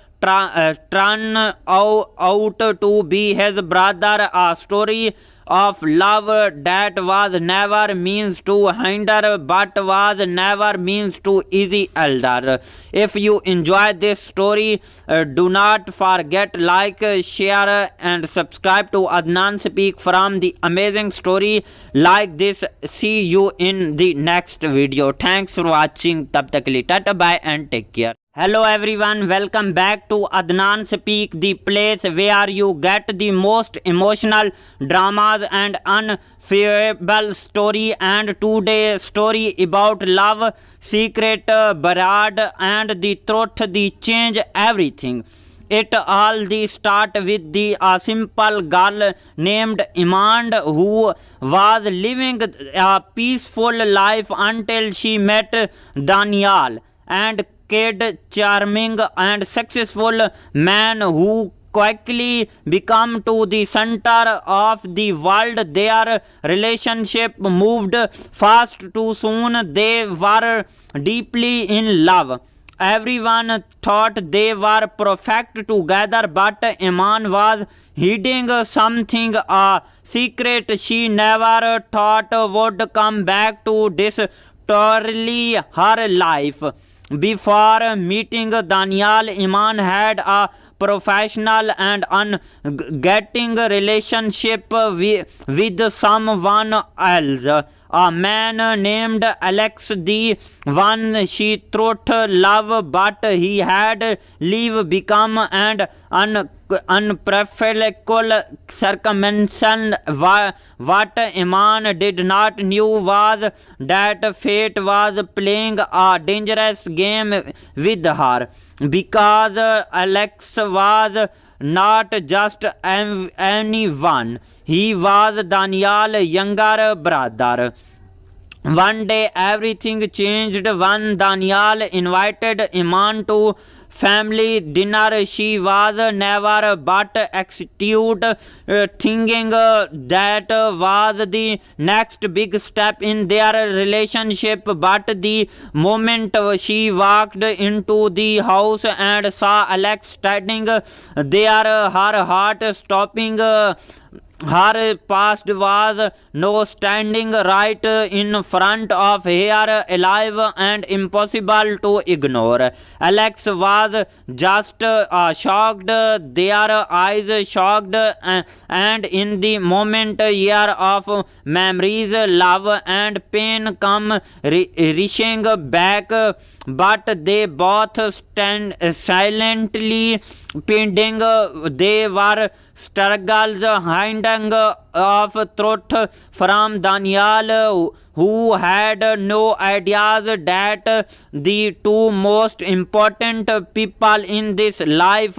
turn out to be his brother, a story of love that was never means to hinder but was never means to easy elder. If you enjoy this story, do not forget like, share and subscribe to Adnan Speak from the amazing story like this. See you in the next video. Thanks for watching. Tab tak ke liye tata bye and take care. Hello everyone, welcome back to Adnan Speak, the place where you get the most emotional dramas and unforgettable story. And today's story about love, secret, barad and the truth, the change everything. It all the start with the simple girl named Iman who was living a peaceful life until she met Daniel, and kid charming and successful man who quickly become to the center of the world. Their relationship moved fast too soon. They were deeply in love. Everyone thought they were perfect together, but Iman was hiding something, a secret she never thought would come back to destroy her life. Before meeting Daniel, Iman had a professional and ungetting relationship with someone else, a man named Alex, the one she thought love, but he had leave become an unprofitable circumstance. What Iman did not knew was that fate was playing a dangerous game with her, because Alex was not just anyone. He was Daniel's younger brother. One day everything changed when Daniel invited Iman to family dinner. She was never but excited, thinking that was the next big step in their relationship. But the moment she walked into the house and saw Alex standing there, her heart stopping. Her past was no standing right in front of her, alive and impossible to ignore. Alex was just shocked, their eyes shocked, and in the moment year of memories, love and pain come rushing back. But they both stand silently pending. They were struggles hiding of truth from Daniel, who had no ideas that the two most important people in this life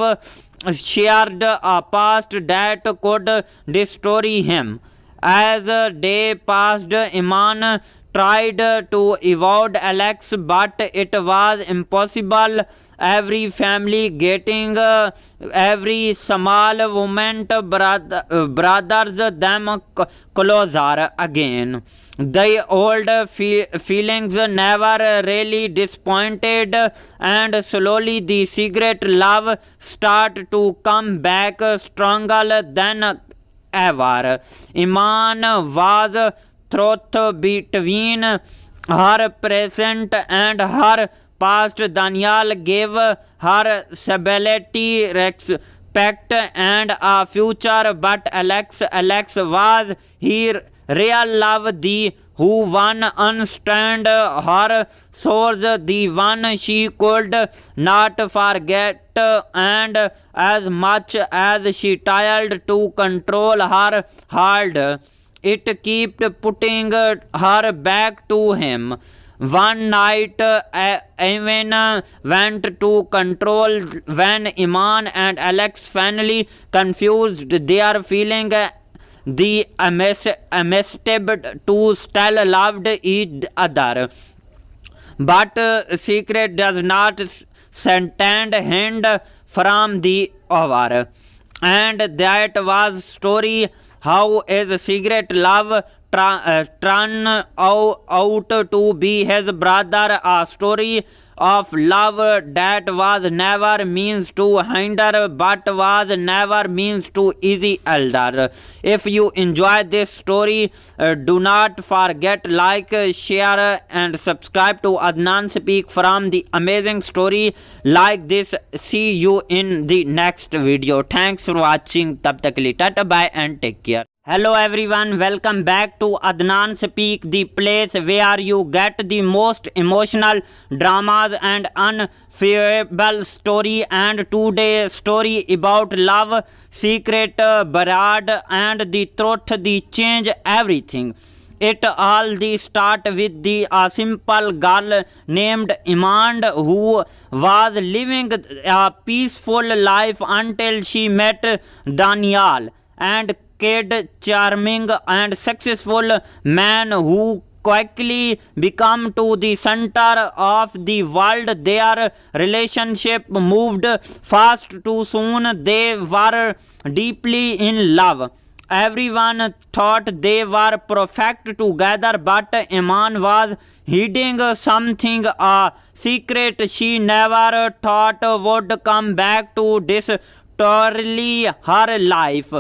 shared a past that could destroy him. As day passed, Iman tried to avoid Alex, but it was impossible. Every family getting every small moment brothers them closer again. The old feelings never really disappointed, and slowly the secret love start to come back stronger than ever. Iman was truth between her present and her past. Daniel gave her stability, respect and a future, but Alex was her real love, the who one understand her source, the one she could not forget. And as much as she tried to control her heart, it kept putting her back to him. One night, Evan went to control when Iman and Alex finally confused their feeling. The amistad to still loved each other, but secret does not stand hand from the other, and that was story how is secret love turn out to be his brother, a story of love that was never means to hinder but was never means to easy elder. If you enjoy this story, do not forget like, share and subscribe to Adnan Speak from the amazing story like this. See you in the next video. Thanks for watching. Tab tak ke liye tata bye and take care. Hello everyone, welcome back to Adnan Speak, the place where you get the most emotional dramas and unforgettable story. And today's story about love, secret, barad and the truth, the change everything. It all the start with the simple girl named Iman who was living a peaceful life until she met Daniel, and kid charming and successful man who quickly become to the center of the world. Their relationship moved fast too soon. They were deeply in love. Everyone thought they were perfect together, but Iman was hiding something, a secret she never thought would come back to destroy her life.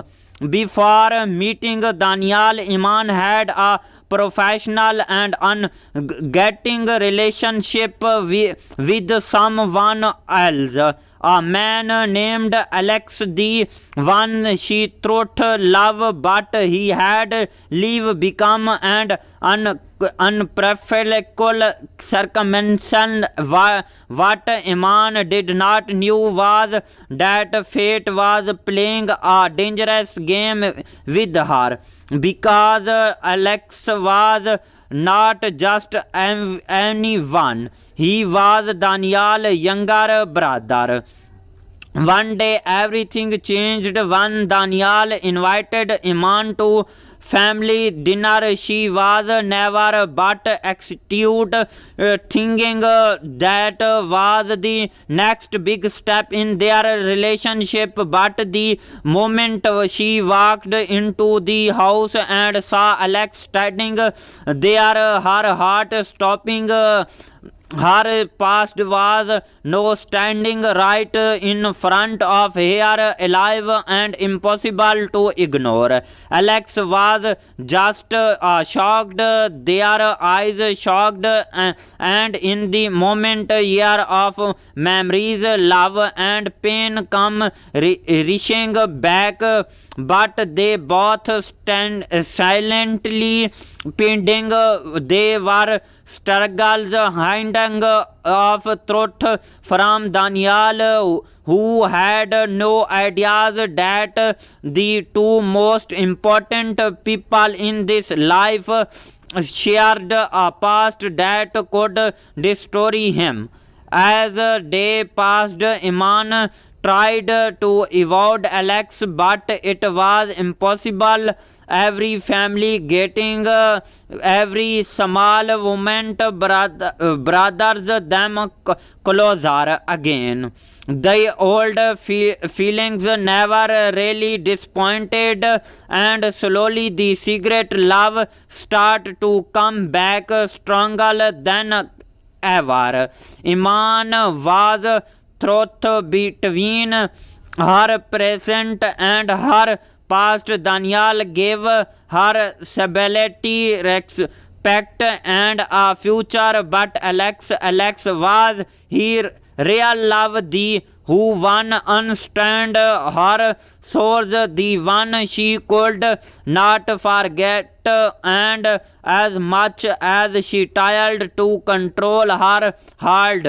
Before meeting Daniel, Iman had a professional and ungetting relationship with someone else, a man named Alex, the one she thought love, but he had leave become an unprofitable circumstance. What Iman did not knew was that fate was playing a dangerous game with her, because Alex was not just anyone. He was Daniel's younger brother. One day everything changed when Daniel invited Iman to family dinner. She was never but excited, thinking that was the next big step in their relationship. But the moment she walked into the house and saw Alex standing there, her heart stopping. Her past was no standing right in front of her, alive and impossible to ignore. Alex was just shocked, their eyes shocked, and in the moment, year of memories, love and pain come rushing back. But they both stand silently pending. They were struggles hiding of truth from Daniel, who had no ideas that the two most important people in this life shared a past that could destroy him. As day passed, Iman tried to avoid Alex, but it was impossible. Every family getting every small moment brothers them closer again. The old feelings never really disappointed, and slowly the secret love start to come back stronger than ever. Iman was truth between her present and her past. Daniel gave her stability, respect and a future, but Alex was her real love, the who one understand her source, the one she could not forget, and as much as she tried to control her heart,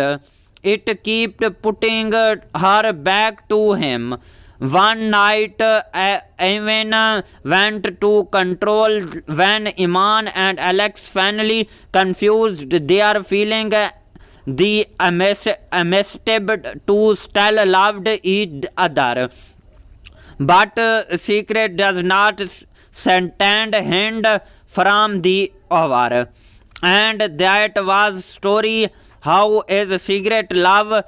it kept putting her back to him. One night, Evan went to control when Iman and Alex finally confused their feeling. The amistad to still loved each other, but secret does not stand hand from the other. And that was story how is secret love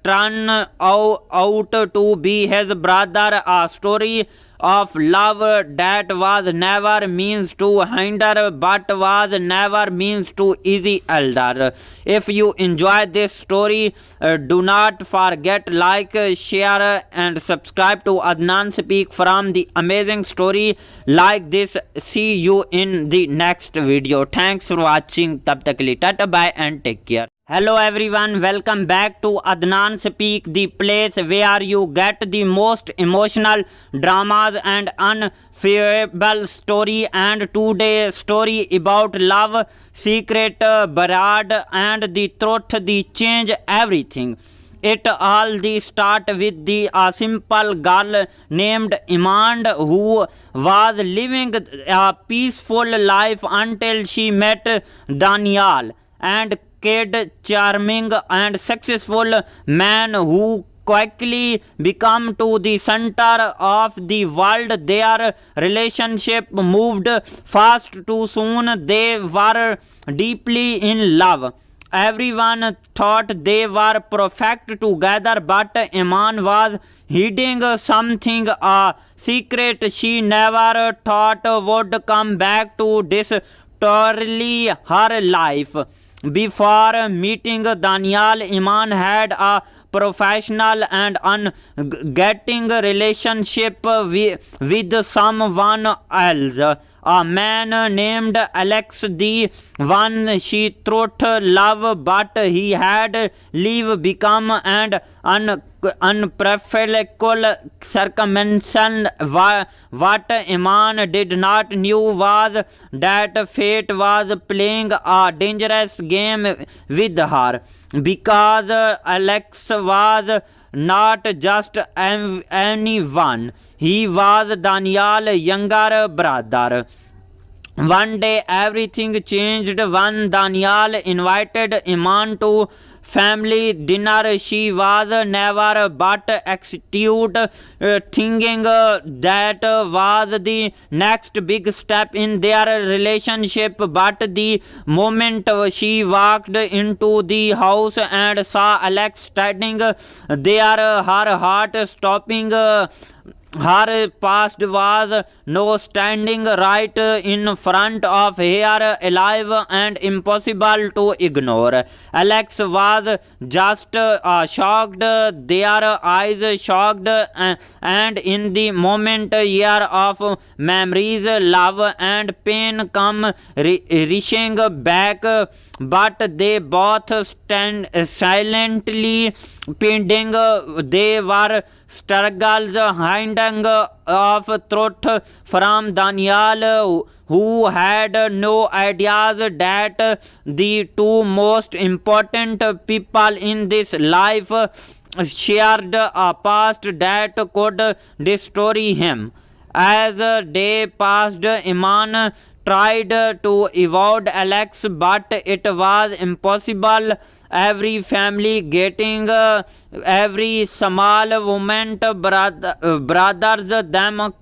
turn out to be his brother, a story of love that was never means to hinder but was never means to easy elder. If you enjoy this story, do not forget like, share and subscribe to Adnan Speak from the amazing story like this. See you in the next video. Thanks for watching. Tab tak ke liye tata bye and take care. Hello everyone, welcome back to Adnan Speak, the place where you get the most emotional dramas and unforgettable story. And today's story about love, secret, barad and the truth, the change everything. It all the start with the simple girl named Iman who was living a peaceful life until she met Daniel, and kid charming and successful man who quickly become to the center of the world. Their relationship moved fast too soon. They were deeply in love. Everyone thought they were perfect together, but Iman was hiding something, a secret she never thought would come back to destroy her life. Before meeting Daniel, Iman had a professional and ungetting relationship with someone else, a man named Alex, the one she thought love, but he had leave become an unprofitable circumstance. What Iman did not knew was that fate was playing a dangerous game with her, because Alex was not just anyone. He was Daniel's younger brother. One day everything changed when Daniel invited Iman to family dinner. She was never but excited, thinking that was the next big step in their relationship. But the moment she walked into the house and saw Alex standing there, her heart stopping. Her past was no standing right in front of her, alive and impossible to ignore. Alex was just shocked, their eyes shocked, and in the moment year of memories, love and pain come rushing back. But they both stand silently pending. They were struggles hiding of truth from Daniel, who had no ideas that the two most important people in this life shared a past that could destroy him. As day passed, Iman tried to avoid Alex, but it was impossible. Every family getting every small moment brothers them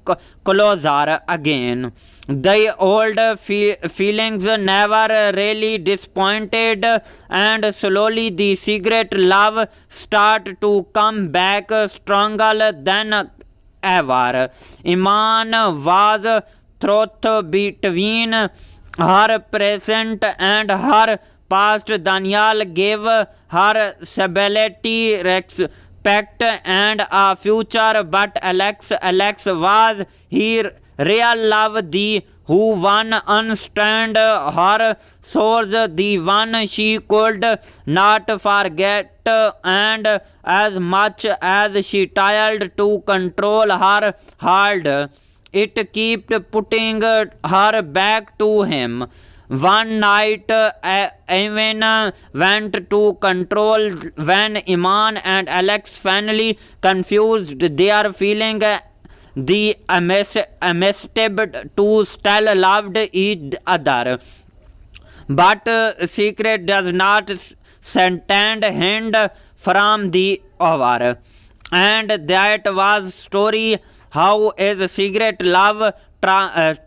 closer again. The old feelings never really disappointed, and slowly the secret love start to come back stronger than ever. Iman was truth between her present and her past. Daniel gave her stability, respect and a future, but Alex was her real love, the who one understand her source, the one she could not forget. And as much as she tried to control her heart, it kept putting her back to him. One night, Evan went to control when Iman and Alex finally confused their feeling. The amistad to still loved each other, but secret does not stand hand from the hour. And that was story how is secret love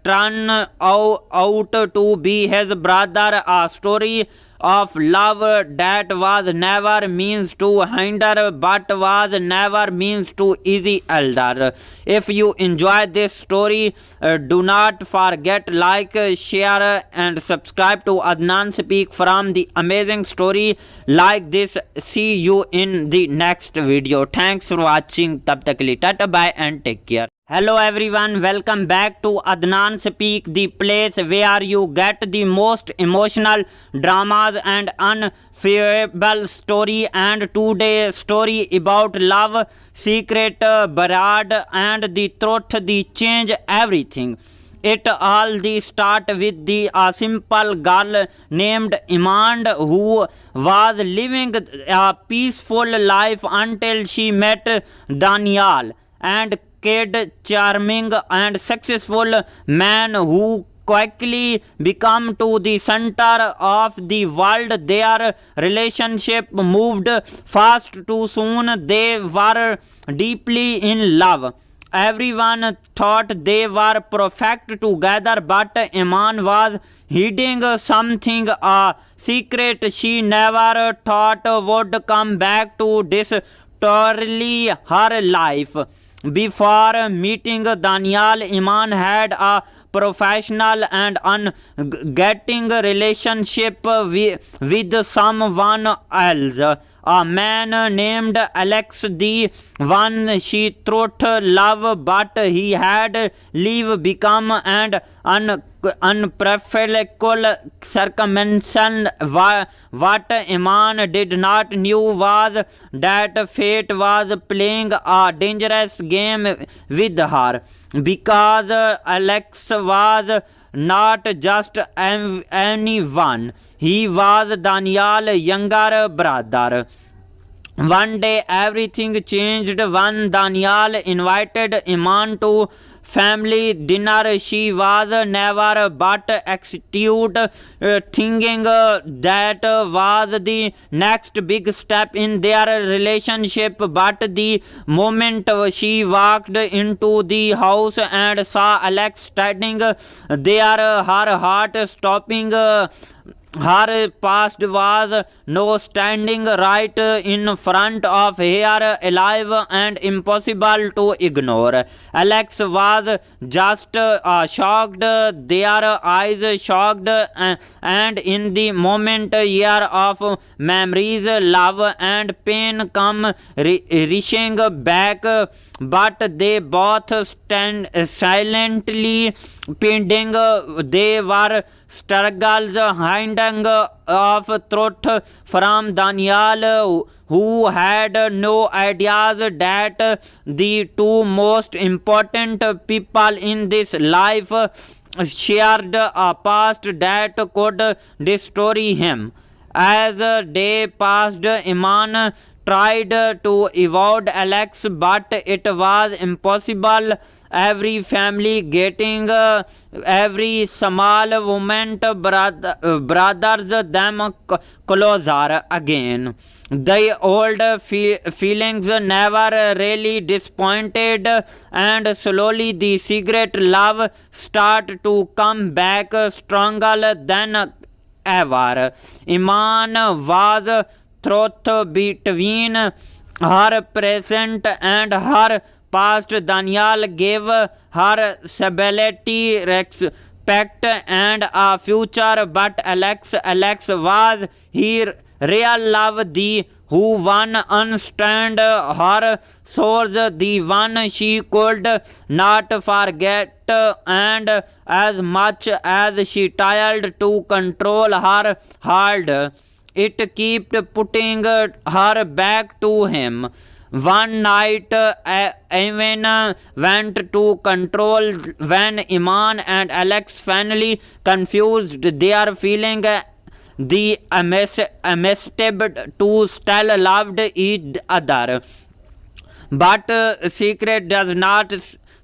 turn out to be his brother, a story of love that was never means to hinder but was never means to easy elder. If you enjoy this story, do not forget like, share and subscribe to Adnan Speak from the amazing story like this. See you in the next video. Thanks for watching. Tab tak ke liye tata bye and take care. Hello everyone, welcome back to Adnan Speak, the place where you get the most emotional dramas and unforgettable story. And today's story about love, secret, barad and the truth, the change everything. It all the start with the simple girl named Iman who was living a peaceful life until she met Daniel, and kid charming and successful man who quickly become to the center of the world. Their relationship moved fast too soon. They were deeply in love. Everyone thought they were perfect together, but Iman was hiding something, a secret she never thought would come back to destroy her life. Before meeting Daniel, Iman had a professional and ungetting relationship with someone else, a man named Alex, the one she thought love, but he had leave become an unprofitable circumstance. What Iman did not knew was that fate was playing a dangerous game with her, because Alex was not just anyone. He was Daniel's younger brother. One day everything changed when Daniel invited Iman to family dinner. She was never but excited, thinking that was the next big step in their relationship. But the moment she walked into the house and saw Alex standing there, her heart stopping. Her past was no standing right in front of her, alive and impossible to ignore. Alex was just shocked, their eyes shocked, and in the moment year of memories, love and pain come rushing back. But they both stand silently pending. They were struggles hiding of truth from Daniel, who had no ideas that the two most important people in this life shared a past that could destroy him. As day passed, Iman tried to avoid Alex, but it was impossible. Every family getting every small moment brothers them closer again. The old feelings never really disappointed, and slowly the secret love start to come back stronger than ever. Iman was truth between her present and her past. Daniel gave her stability, respect and a future, but Alex was her real love, the who one understand her source, the one she could not forget. And as much as she tried to control her heart, it kept putting her back to him. One night, Evan went to control when Iman and Alex finally confused their feeling. The amistad to still loved each other, but secret does not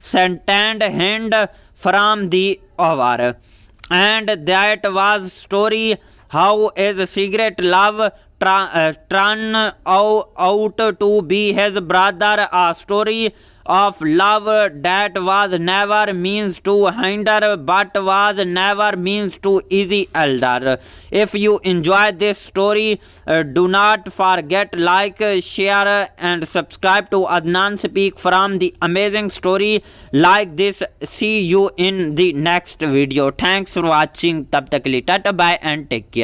stand hand from the over. And that was story how is secret love turn out to be his brother, a story of love that was never means to hinder but was never means to easy elder. If you enjoy this story, do not forget like, share and subscribe to Adnan Speak from the amazing story like this. See you in the next video. Thanks for watching. तब तक के लिए tata bye and take care.